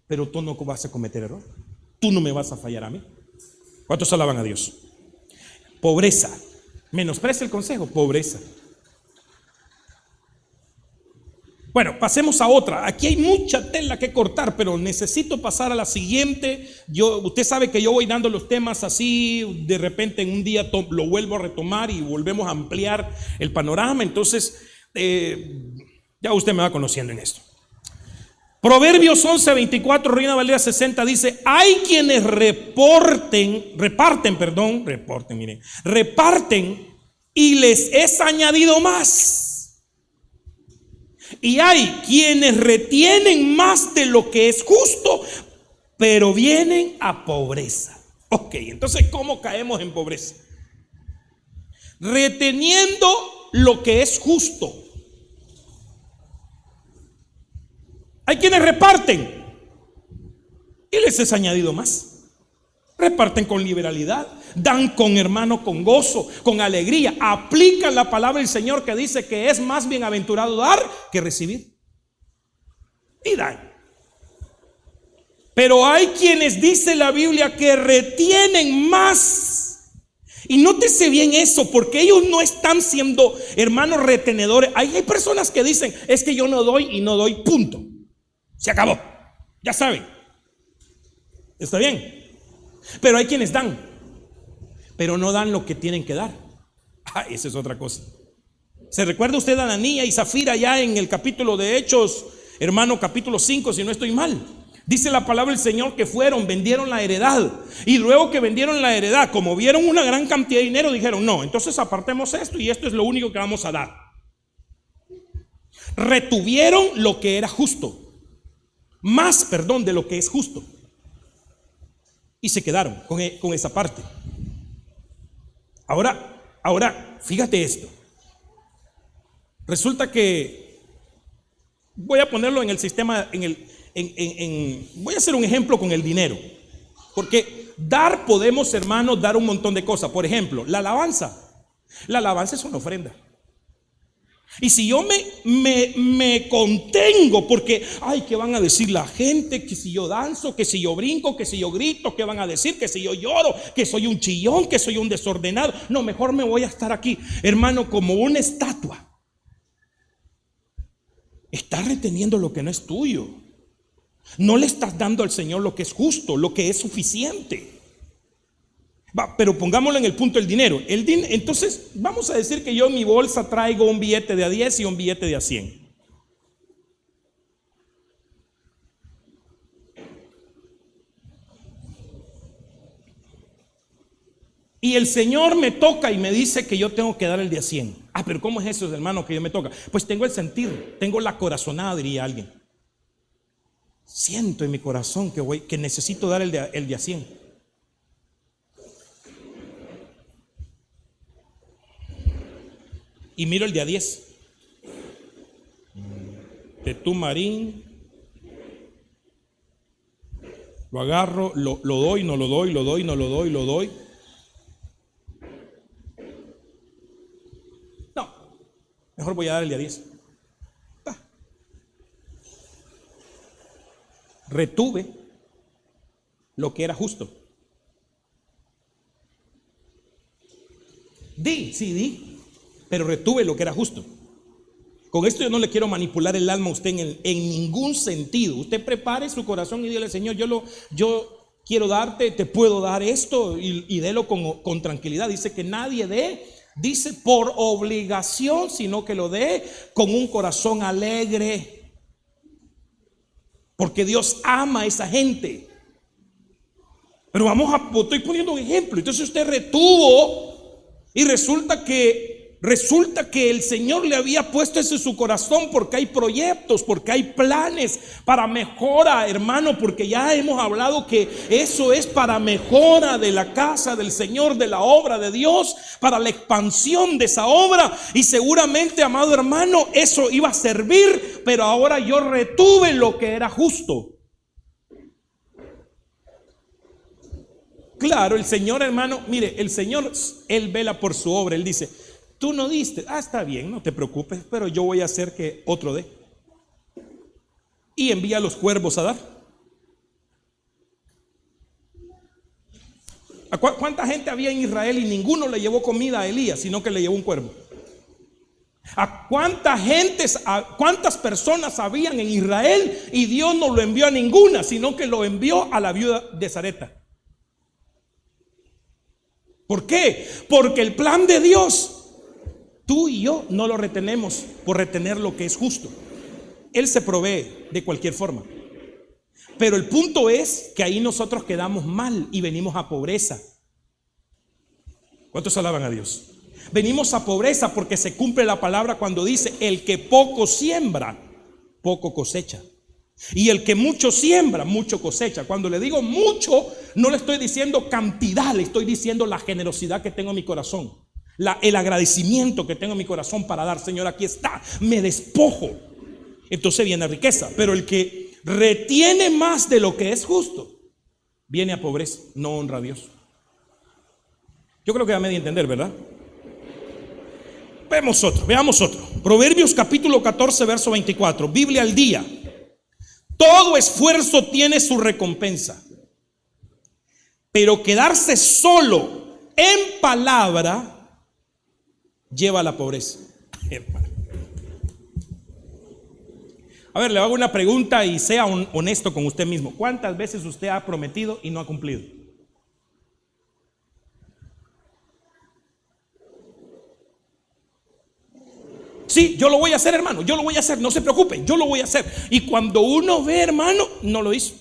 A: pero tú no vas a cometer error. Tú no me vas a fallar a mí. ¿Cuántos alaban a Dios? Pobreza. Menosprecia el consejo, pobreza. Bueno, pasemos a otra. Aquí hay mucha tela que cortar, pero necesito pasar a la siguiente. Usted sabe que yo voy dando los temas así, de repente en un día lo vuelvo a retomar y volvemos a ampliar el panorama. Entonces, ya usted me va conociendo en esto. Proverbios 11:24, Reina Valera 60 dice: hay quienes reparten y les es añadido más. Y hay quienes retienen más de lo que es justo, pero vienen a pobreza. Ok, entonces ¿cómo caemos en pobreza? Reteniendo lo que es justo. Hay quienes reparten y les es añadido más. Reparten con liberalidad, dan con hermano, con gozo, con alegría. Aplican la palabra del Señor que dice que es más bienaventurado dar que recibir. Y dan. Pero hay quienes, dice la Biblia, que retienen más. Y nótese bien eso, porque ellos no están siendo hermanos retenedores. Hay personas que dicen: es que yo no doy y no doy, punto. Se acabó. Ya saben. ¿Está bien? Pero hay quienes dan, pero no dan lo que tienen que dar. Esa es otra cosa. ¿Se recuerda usted a Ananías y Zafira ya en el capítulo de Hechos, hermano, capítulo 5, si no estoy mal? Dice la palabra del Señor que vendieron la heredad. Y luego que vendieron la heredad, como vieron una gran cantidad de dinero, dijeron: no, entonces apartemos esto y esto es lo único que vamos a dar. Retuvieron lo que era justo. Más, de lo que es justo. Y se quedaron con esa parte. Ahora, fíjate esto. Resulta que voy a ponerlo en el sistema, voy a hacer un ejemplo con el dinero. Porque dar podemos, hermanos, dar un montón de cosas. Por ejemplo, la alabanza. La alabanza es una ofrenda. Y si yo me contengo porque, ¿qué van a decir la gente? Que si yo danzo, que si yo brinco, que si yo grito, ¿qué van a decir? Que si yo lloro, que soy un chillón, que soy un desordenado. No, mejor me voy a estar aquí, hermano, como una estatua. Estás reteniendo lo que no es tuyo. No le estás dando al Señor lo que es justo, lo que es suficiente. Pero pongámoslo en el punto del dinero. Entonces vamos a decir que yo en mi bolsa traigo un billete de a 10 y un billete de a 100. Y el Señor me toca y me dice que yo tengo que dar el de a 100. Pero ¿cómo es eso, hermano, que yo me toca? Pues tengo el sentir, tengo la corazonada, diría alguien. Siento en mi corazón que necesito dar el de a 100. Y miro el de a 10. De tu marín. Lo agarro, lo doy, no lo doy, lo doy, no lo doy, lo doy. mejor voy a dar el día 10. Retuve lo que era justo. Di, pero retuve lo que era justo. Con esto yo no le quiero manipular el alma a usted en ningún sentido. Usted prepare su corazón y dígale: Señor, yo quiero darte, te puedo dar esto, y délo con tranquilidad. Dice que nadie dé, dice, por obligación, sino que lo dé con un corazón alegre, porque Dios ama a esa gente. Pero estoy poniendo un ejemplo. Entonces usted retuvo y resulta que el Señor le había puesto eso en su corazón, porque hay proyectos, porque hay planes para mejora, hermano, porque ya hemos hablado que eso es para mejora de la casa del Señor, de la obra de Dios, para la expansión de esa obra. Y seguramente, amado hermano, eso iba a servir, pero ahora yo retuve lo que era justo. Claro, el Señor, hermano, mire, el Señor, Él vela por su obra. Él dice: tú no diste, está bien, no te preocupes, pero yo voy a hacer que otro dé. Y envía a los cuervos a dar. ¿Cuánta gente había en Israel y ninguno le llevó comida a Elías, sino que le llevó un cuervo? ¿A cuántas personas habían en Israel y Dios no lo envió a ninguna, sino que lo envió a la viuda de Zareta? ¿Por qué? Porque el plan de Dios, tú y yo no lo retenemos por retener lo que es justo. Él se provee de cualquier forma. Pero el punto es que ahí nosotros quedamos mal y venimos a pobreza. ¿Cuántos alaban a Dios? Venimos a pobreza porque se cumple la palabra cuando dice: el que poco siembra, poco cosecha. Y el que mucho siembra, mucho cosecha. Cuando le digo mucho, no le estoy diciendo cantidad, le estoy diciendo la generosidad que tengo en mi corazón, el agradecimiento que tengo en mi corazón para dar. Señor, aquí está, me despojo. Entonces viene riqueza. Pero el que retiene más de lo que es justo, viene a pobreza, no honra a Dios. Yo creo que ya me di a entender, ¿verdad? Veamos otro. Proverbios capítulo 14, verso 24. Biblia al día. Todo esfuerzo tiene su recompensa, pero quedarse solo en palabra lleva a la pobreza. A ver, le hago una pregunta y sea honesto con usted mismo. ¿Cuántas veces usted ha prometido y no ha cumplido? Sí, yo lo voy a hacer, hermano, yo lo voy a hacer, no se preocupe, yo lo voy a hacer. Y cuando uno ve, hermano, no lo hizo.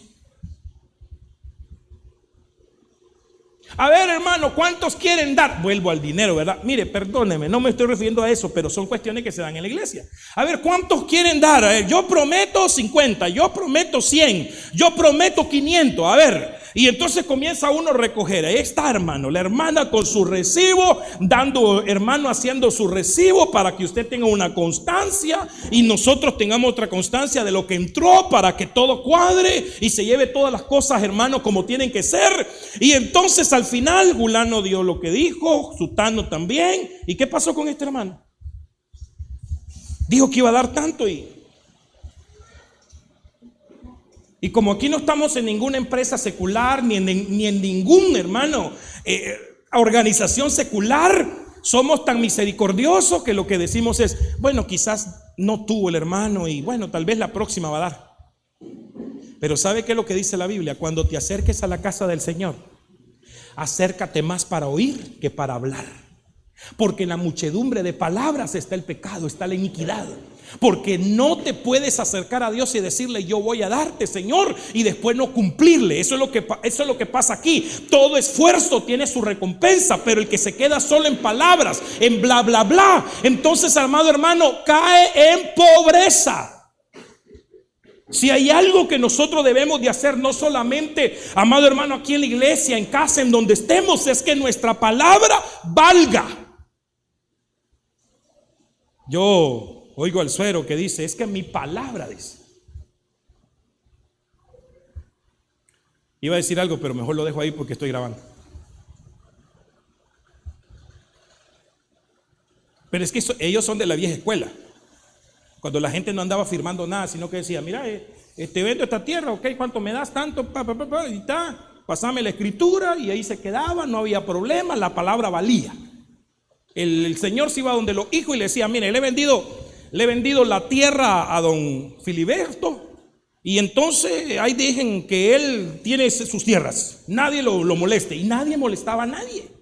A: A ver, hermano, ¿cuántos quieren dar? Vuelvo al dinero, ¿verdad? Mire, perdóneme, no me estoy refiriendo a eso, pero son cuestiones que se dan en la iglesia. A ver, ¿cuántos quieren dar? A ver, yo prometo 50, yo prometo 100, yo prometo 500. A ver, y entonces comienza uno a recoger. Ahí está, hermano, la hermana con su recibo, haciendo su recibo para que usted tenga una constancia y nosotros tengamos otra constancia de lo que entró, para que todo cuadre y se lleve todas las cosas, hermano, como tienen que ser. Y entonces al final fulano dio lo que dijo, sutano también. ¿Y qué pasó con este hermano? Dijo que iba a dar tanto y como aquí no estamos en ninguna empresa secular, ni en ningún, hermano, organización secular, somos tan misericordiosos que lo que decimos es: bueno, quizás no tuvo el hermano y bueno, tal vez la próxima va a dar. Pero ¿sabe qué es lo que dice la Biblia? Cuando te acerques a la casa del Señor, acércate más para oír que para hablar, porque en la muchedumbre de palabras está el pecado, está la iniquidad. Porque no te puedes acercar a Dios y decirle: yo voy a darte, Señor, y después no cumplirle. Eso es lo que pasa aquí. Todo esfuerzo tiene su recompensa, pero el que se queda solo en palabras, en bla bla bla, entonces, amado hermano, cae en pobreza. Si hay algo que nosotros debemos de hacer, no solamente, amado hermano, aquí en la iglesia, en casa, en donde estemos, es que nuestra palabra valga. Yo oigo al suero que dice: es que mi palabra, dice. Iba a decir algo, pero mejor lo dejo ahí porque estoy grabando. Pero es que ellos son de la vieja escuela. Cuando la gente no andaba firmando nada, sino que decía, mira, te vendo esta tierra, ok, ¿cuánto me das? Tanto, y pasame la escritura, y ahí se quedaba, no había problema, la palabra valía. El señor se iba donde los hijos y le decía, mire, le he vendido la tierra a don Filiberto, y entonces ahí dejen que él tiene sus tierras, nadie lo moleste, y nadie molestaba a nadie.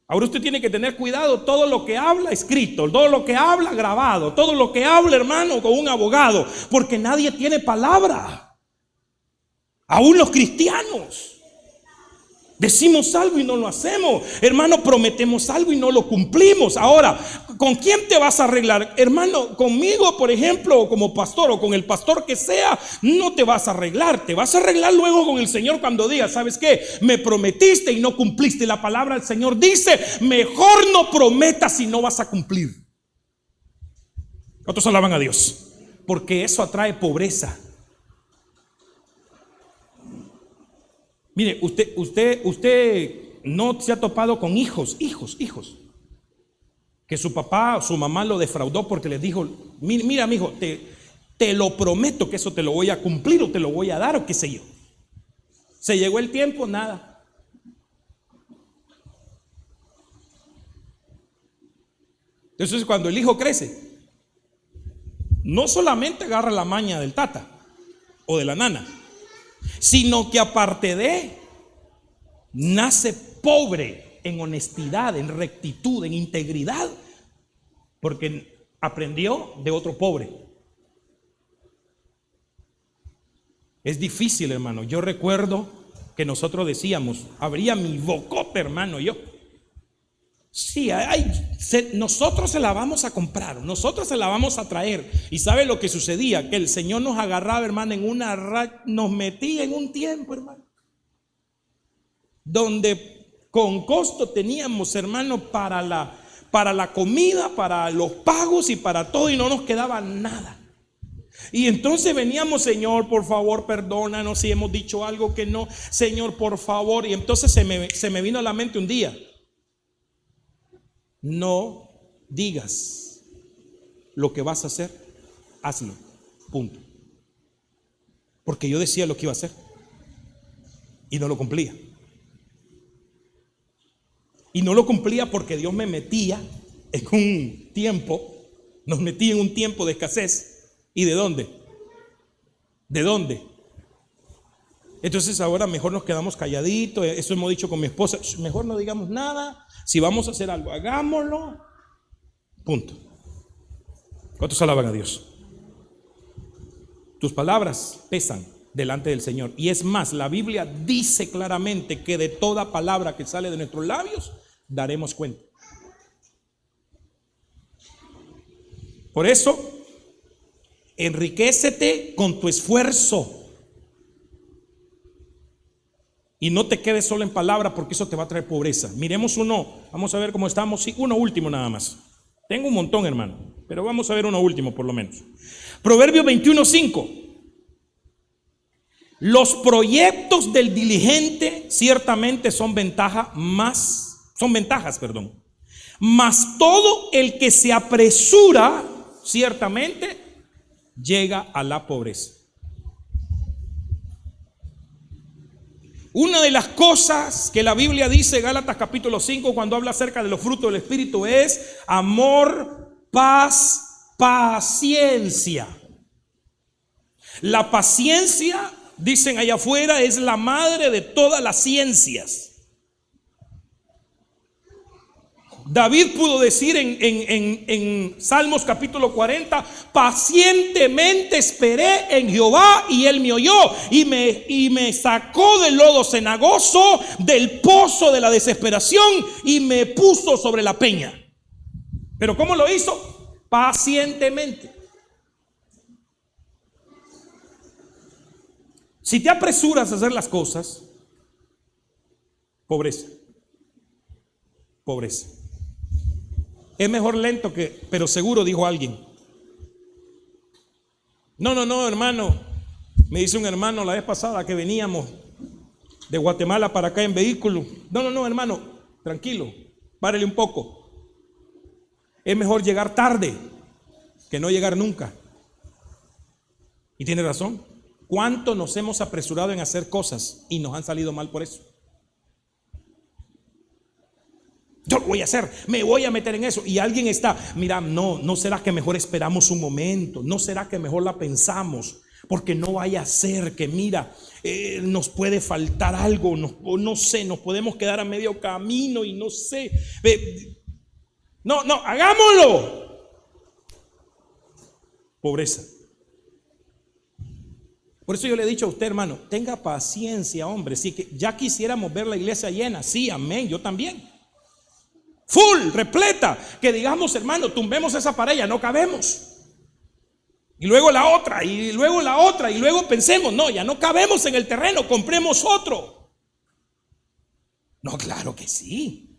A: Ahora usted tiene que tener cuidado, todo lo que habla escrito, todo lo que habla grabado, todo lo que habla, hermano, con un abogado, porque nadie tiene palabra. Aún los cristianos decimos algo y no lo hacemos, hermano, prometemos algo y no lo cumplimos. Ahora, ¿con quién te vas a arreglar? Hermano, conmigo, por ejemplo, o como pastor, o con el pastor que sea, no te vas a arreglar. Te vas a arreglar luego con el Señor cuando digas, ¿sabes qué? Me prometiste y no cumpliste. La palabra del Señor dice, mejor no prometas si no vas a cumplir. ¿Cuántos alaban a Dios? Porque eso atrae pobreza. Mire, usted no se ha topado con hijos, que su papá o su mamá lo defraudó porque les dijo, mira, mijo, te lo prometo que eso te lo voy a cumplir o te lo voy a dar o qué sé yo. Se llegó el tiempo, nada. Entonces cuando el hijo crece, no solamente agarra la maña del tata o de la nana, sino que aparte de, nace pobre en honestidad, en rectitud, en integridad, porque aprendió de otro pobre. Es difícil, hermano. Yo recuerdo que nosotros decíamos, abría mi bocote, hermano, yo. Sí, nosotros se la vamos a comprar, nosotros se la vamos a traer. Y ¿sabe lo que sucedía? Que el Señor nos agarraba, hermano, en una nos metía en un tiempo, hermano, donde con costo teníamos, hermano, para la comida, para los pagos y para todo, y no nos quedaba nada. Y entonces veníamos, Señor, por favor, perdónanos si hemos dicho algo que no, Señor, por favor. Y entonces se me vino a la mente un día, no digas lo que vas a hacer, hazlo, punto. Porque yo decía lo que iba a hacer y no lo cumplía. Y no lo cumplía porque Dios me metía en un tiempo, nos metía en un tiempo de escasez. ¿Y de dónde? ¿De dónde? Entonces ahora mejor nos quedamos calladitos. Eso hemos dicho con mi esposa, mejor no digamos nada. Si vamos a hacer algo, hagámoslo, punto. ¿Cuántos alaban a Dios? Tus palabras pesan delante del Señor. Y es más, la Biblia dice claramente que de toda palabra que sale de nuestros labios daremos cuenta. Por eso, enriquécete con tu esfuerzo. Y no te quedes solo en palabra, porque eso te va a traer pobreza. Miremos uno, vamos a ver cómo estamos. Sí, uno último nada más. Tengo un montón, hermano, pero vamos a ver uno último por lo menos. Proverbios 21:5. Los proyectos del diligente ciertamente son ventajas, mas todo el que se apresura ciertamente llega a la pobreza. Una de las cosas que la Biblia dice, Gálatas capítulo 5, cuando habla acerca de los frutos del Espíritu, es amor, paz, paciencia. La paciencia, dicen allá afuera, es la madre de todas las ciencias. David pudo decir en Salmos capítulo 40, pacientemente esperé en Jehová y él me oyó y me sacó del lodo cenagoso, del pozo de la desesperación, y me puso sobre la peña. ¿Pero cómo lo hizo? Pacientemente. Si te apresuras a hacer las cosas, pobreza. Es mejor lento pero seguro, dijo alguien. No, hermano. Me dice un hermano la vez pasada que veníamos de Guatemala para acá en vehículo. No, hermano, tranquilo, párele un poco. Es mejor llegar tarde que no llegar nunca. Y tiene razón. ¿Cuánto nos hemos apresurado en hacer cosas y nos han salido mal por eso? Yo lo voy a hacer, me voy a meter en eso. Y alguien está, mira, no será que mejor esperamos un momento, no será que mejor la pensamos, porque no vaya a ser que, mira, nos puede faltar algo, no sé, nos podemos quedar a medio camino y no sé. No, hagámoslo. Pobreza. Por eso yo le he dicho a usted, hermano, tenga paciencia, hombre. Sí, que ya quisiéramos ver la iglesia llena. Sí, amén, yo también. Full, repleta. Que digamos, hermano, tumbemos esa pared, ya no cabemos. Y luego la otra, y luego la otra, y luego pensemos, no, ya no cabemos en el terreno, compremos otro. No, claro que sí.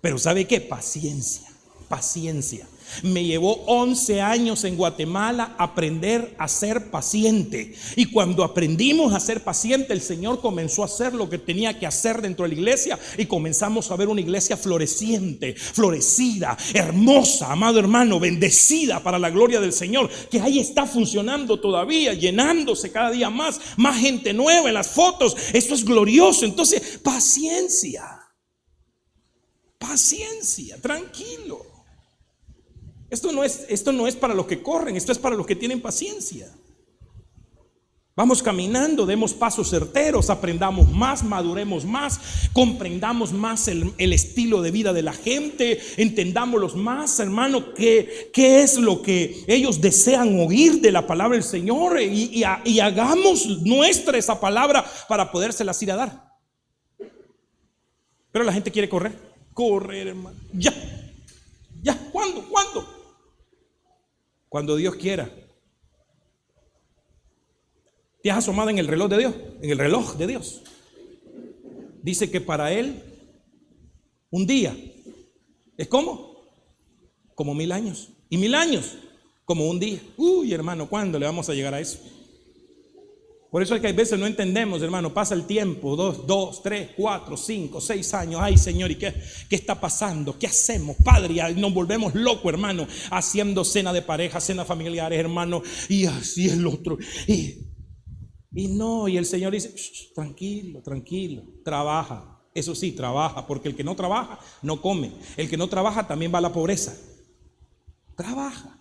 A: Pero ¿sabe qué? Paciencia, paciencia. Me llevó 11 años en Guatemala aprender a ser paciente. Y cuando aprendimos a ser paciente, el Señor comenzó a hacer lo que tenía que hacer dentro de la iglesia. Y comenzamos a ver una iglesia floreciente, florecida, hermosa, amado hermano, bendecida para la gloria del Señor. Que ahí está funcionando todavía, llenándose cada día más gente nueva en las fotos. Esto es glorioso. Entonces, paciencia, paciencia, tranquilo. Esto no es para los que corren, esto es para los que tienen paciencia. Vamos caminando, demos pasos certeros, aprendamos más, maduremos más, comprendamos más el estilo de vida de la gente, entendámoslos más, hermano, qué es lo que ellos desean oír de la palabra del Señor y hagamos nuestra esa palabra para podérselas ir a dar. Pero la gente quiere correr, hermano. Ya, ¿cuándo? Cuando Dios quiera. ¿Te has asomado en el reloj de Dios? En el reloj de Dios. Dice que para Él un día es como 1000 años. Y 1000 años como un día. Uy, hermano, ¿cuándo le vamos a llegar a eso? Por eso es que a veces no entendemos, hermano. Pasa el tiempo, 2, 3, 4, 5, 6 años. Ay, Señor, ¿y qué está pasando? ¿Qué hacemos, Padre? Y nos volvemos locos, hermano, haciendo cena de pareja, cena familiares, hermano. Y así el otro. Y el Señor dice, tranquilo, trabaja. Eso sí, trabaja, porque el que no trabaja no come. El que no trabaja también va a la pobreza. Trabaja,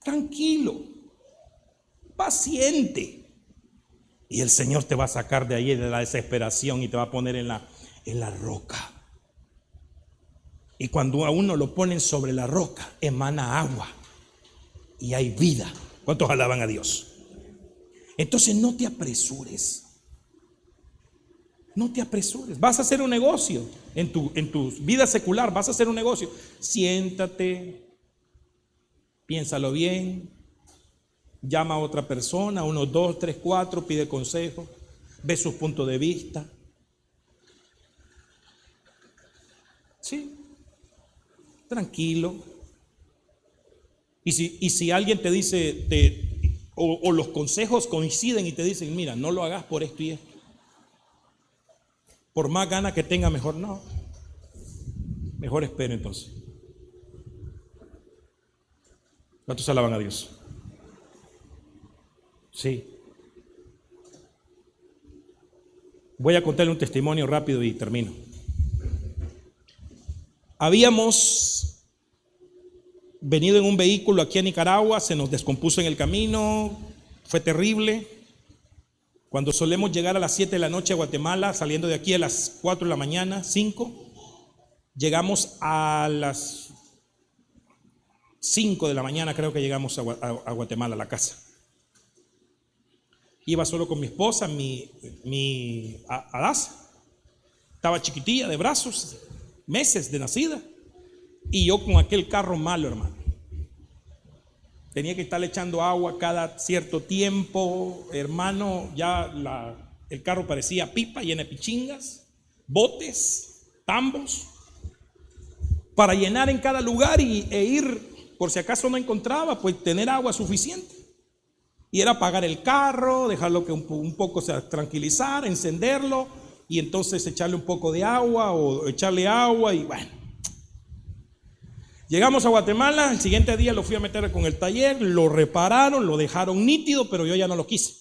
A: tranquilo, paciente. Y el Señor te va a sacar de ahí, de la desesperación, y te va a poner en la roca. Y cuando a uno lo ponen sobre la roca, emana agua y hay vida. ¿Cuántos alaban a Dios? Entonces no te apresures. No te apresures. Vas a hacer un negocio en tu vida secular. Vas a hacer un negocio. Siéntate, piénsalo bien. Llama a otra persona, 1, 2, 3, 4, pide consejo, ve sus puntos de vista. Sí, tranquilo. Y si alguien te dice, o los consejos coinciden y te dicen, mira, no lo hagas por esto y esto. Por más ganas que tenga, mejor no. Mejor espero entonces. ¿Cuántos alaban a Dios? Sí. Voy a contarle un testimonio rápido y termino. Habíamos venido en un vehículo aquí a Nicaragua, se nos descompuso en el camino, fue terrible. Cuando solemos llegar a las 7 de la noche a Guatemala, saliendo de aquí a las 4 de la mañana, 5, llegamos a las 5 de la mañana, creo que llegamos a Guatemala, a la casa. Iba solo con mi esposa, mi Adasa. Estaba chiquitilla de brazos, meses de nacida. Y yo con aquel carro malo, hermano. Tenía que estarle echando agua cada cierto tiempo, hermano. Ya el carro parecía pipa llena de pichingas, botes, tambos, para llenar en cada lugar e ir, por si acaso no encontraba, pues tener agua suficiente. Y era apagar el carro, dejarlo que un poco se tranquilizara, encenderlo y entonces echarle un poco de agua o echarle agua y bueno. Llegamos a Guatemala, el siguiente día lo fui a meter con el taller, lo repararon, lo dejaron nítido, pero yo ya no lo quise.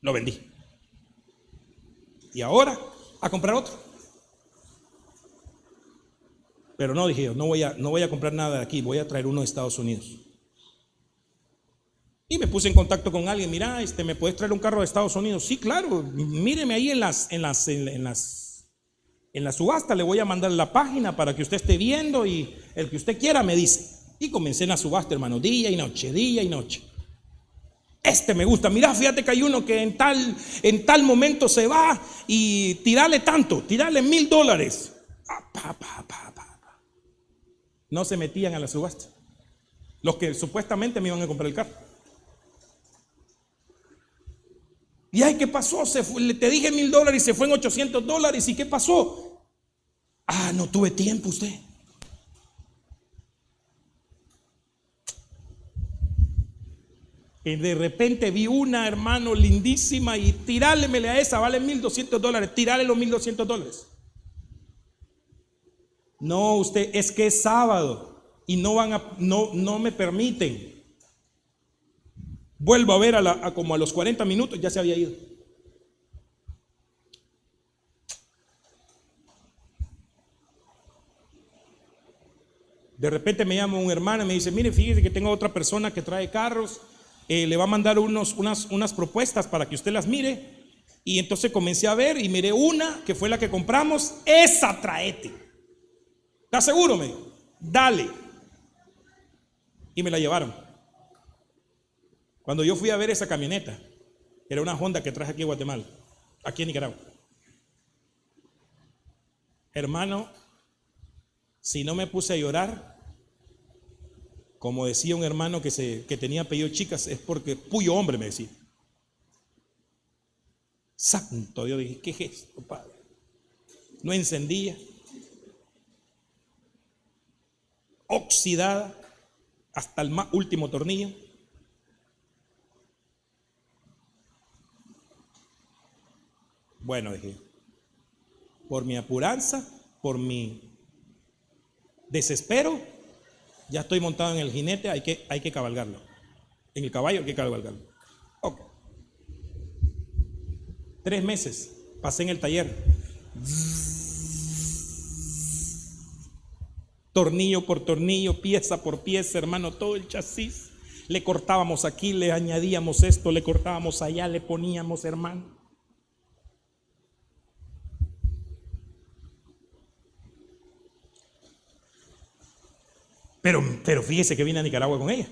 A: Lo vendí. Y ahora a comprar otro. Pero no, dije yo, no voy a comprar nada de aquí, voy a traer uno de Estados Unidos. Y me puse en contacto con alguien, mira, ¿me puedes traer un carro de Estados Unidos? Sí, claro, míreme ahí en la subasta, le voy a mandar la página para que usted esté viendo y el que usted quiera me dice. Y comencé en la subasta, hermano, día y noche, día y noche. Me gusta, mira, fíjate que hay uno que en tal momento se va y tirarle $1,000. No se metían a la subasta los que supuestamente me iban a comprar el carro. Y ay, ¿qué pasó? Te dije $1,000 y se fue en $800. ¿Y qué pasó? No tuve tiempo usted. Y de repente vi una, hermano, lindísima, y tirárlemele a esa, vale $1,200, tirarle los $1,200. No, usted, es que es sábado y no me permiten. Vuelvo a ver como a los 40 minutos ya se había ido. De repente me llama un hermano y me dice, mire, fíjese que tengo otra persona que trae carros, le va a mandar unas propuestas para que usted las mire. Y entonces comencé a ver y miré una que fue la que compramos. Esa traete. ¿Estás seguro? Me dijo, dale. Y me la llevaron. Cuando yo fui a ver esa camioneta, era una Honda que traje aquí a Guatemala, aquí en Nicaragua. Hermano, si no me puse a llorar, como decía un hermano que tenía apellido Chicas, es porque puyo hombre, me decía. Santo Dios, dije, ¿qué es esto, padre? No encendía, oxidada hasta el más último tornillo. Bueno, dije, por mi apuranza, por mi desespero, ya estoy montado en el jinete, hay que cabalgarlo. En el caballo hay que cabalgarlo. Ok. 3 meses pasé en el taller. Tornillo por tornillo, pieza por pieza, hermano, todo el chasis. Le cortábamos aquí, le añadíamos esto, le cortábamos allá, le poníamos, hermano. Pero fíjese que vine a Nicaragua con ella.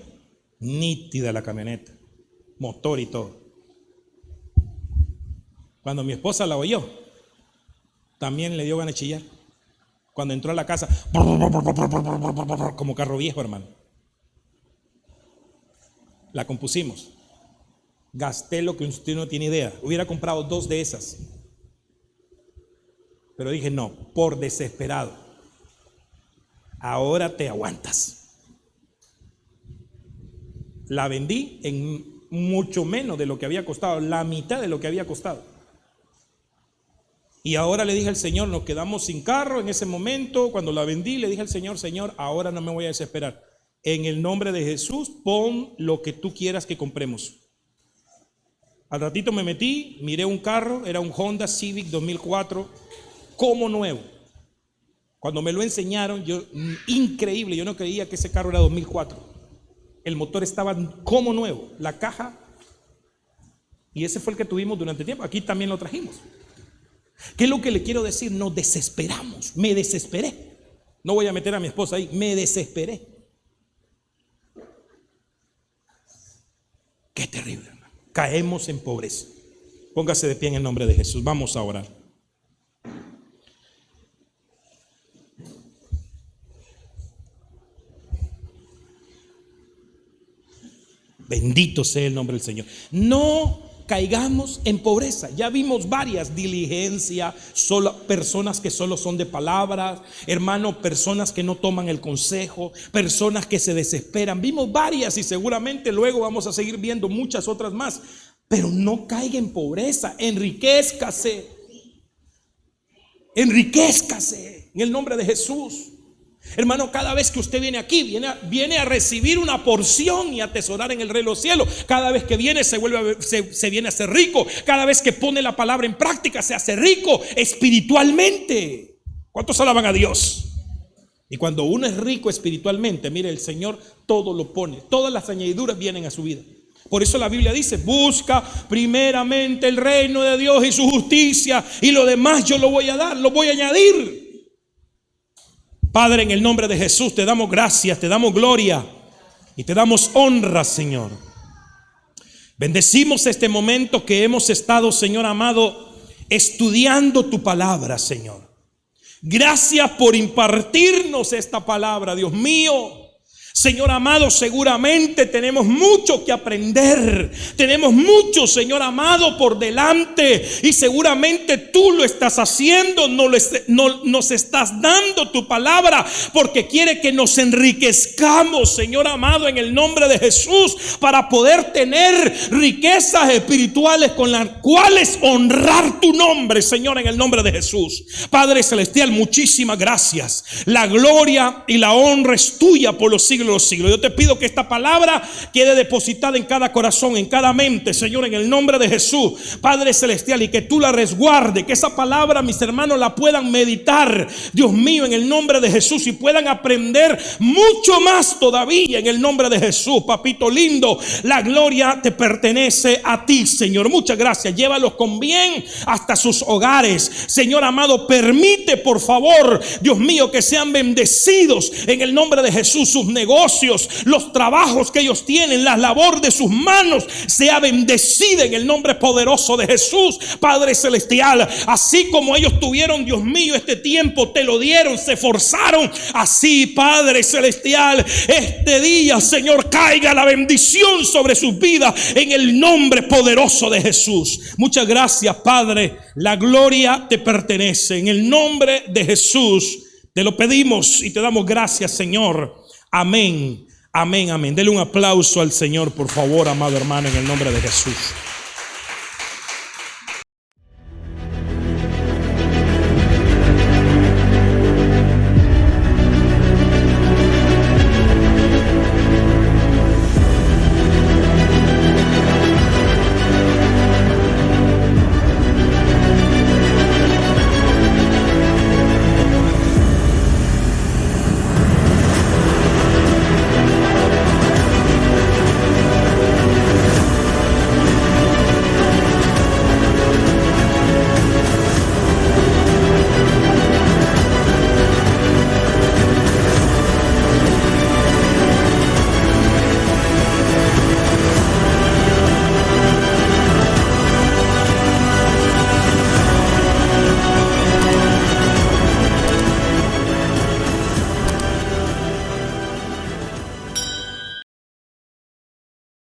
A: Nítida la camioneta, motor y todo. Cuando mi esposa la oyó, también le dio ganas de chillar. Cuando entró a la casa, como carro viejo, hermano. La compusimos. Gasté lo que usted no tiene idea. Hubiera comprado 2 de esas. Pero dije, no, por desesperado. Ahora te aguantas. La vendí en mucho menos de lo que había costado, la mitad de lo que había costado. Y ahora le dije al Señor, nos quedamos sin carro en ese momento. Cuando la vendí, le dije al Señor, Señor, ahora no me voy a desesperar. En el nombre de Jesús, pon lo que tú quieras que compremos. Al ratito me metí, miré un carro, era un Honda Civic 2004, como nuevo. Cuando me lo enseñaron, increíble, yo no creía que ese carro era 2004. El motor estaba como nuevo, la caja, y ese fue el que tuvimos durante tiempo. Aquí también lo trajimos. ¿Qué es lo que le quiero decir? Nos desesperamos, me desesperé. No voy a meter a mi esposa ahí, me desesperé. Qué terrible, hermano. Caemos en pobreza. Póngase de pie en el nombre de Jesús, vamos a orar. Bendito sea el nombre del Señor. No caigamos en pobreza. Ya vimos varias: diligencia, personas que solo son de palabras, hermano, personas que no toman el consejo, personas que se desesperan. Vimos varias y seguramente luego vamos a seguir viendo muchas otras más. Pero no caiga en pobreza, enriquézcase. Enriquézcase en el nombre de Jesús. Hermano, cada vez que usted viene aquí, viene a recibir una porción y a atesorar en el reino de los cielos. Cada vez que viene se viene a ser rico. Cada vez que pone la palabra en práctica se hace rico espiritualmente. ¿Cuántos alaban a Dios? Y cuando uno es rico espiritualmente, mire, el Señor todo lo pone. Todas las añadiduras vienen a su vida. Por eso la Biblia dice: busca primeramente el reino de Dios y su justicia, y lo demás yo lo voy a dar, lo voy a añadir. Padre, en el nombre de Jesús te damos gracias, te damos gloria y te damos honra, Señor. Bendecimos este momento que hemos estado, Señor amado, estudiando tu palabra, Señor. Gracias por impartirnos esta palabra, Dios mío. Señor amado, seguramente tenemos mucho que aprender. Tenemos mucho, Señor amado, por delante. Y seguramente tú lo estás haciendo. Nos estás dando tu palabra porque quiere que nos enriquezcamos, Señor amado, en el nombre de Jesús, para poder tener riquezas espirituales con las cuales honrar tu nombre, Señor, en el nombre de Jesús. Padre celestial, muchísimas gracias. La gloria y la honra es tuya por los siglos de los siglos. Yo te pido que esta palabra quede depositada en cada corazón, en cada mente, Señor, en el nombre de Jesús, Padre celestial, y que tú la resguarde, que esa palabra mis hermanos la puedan meditar, Dios mío, en el nombre de Jesús, y puedan aprender mucho más todavía en el nombre de Jesús. Papito lindo, la gloria te pertenece a ti, Señor. Muchas gracias. Llévalos con bien hasta sus hogares, Señor amado. Permite, por favor, Dios mío, que sean bendecidos en el nombre de Jesús. Sus negocios, los trabajos que ellos tienen, la labor de sus manos sea bendecida en el nombre poderoso de Jesús, Padre celestial. Así como ellos tuvieron, Dios mío, este tiempo, te lo dieron, se esforzaron, así, Padre celestial, este día, Señor, caiga la bendición sobre sus vidas en el nombre poderoso de Jesús. Muchas gracias, Padre. La gloria te pertenece. En el nombre de Jesús te lo pedimos y te damos gracias, Señor. Amén, amén, amén. Dele un aplauso al Señor, por favor, amado hermano, en el nombre de Jesús.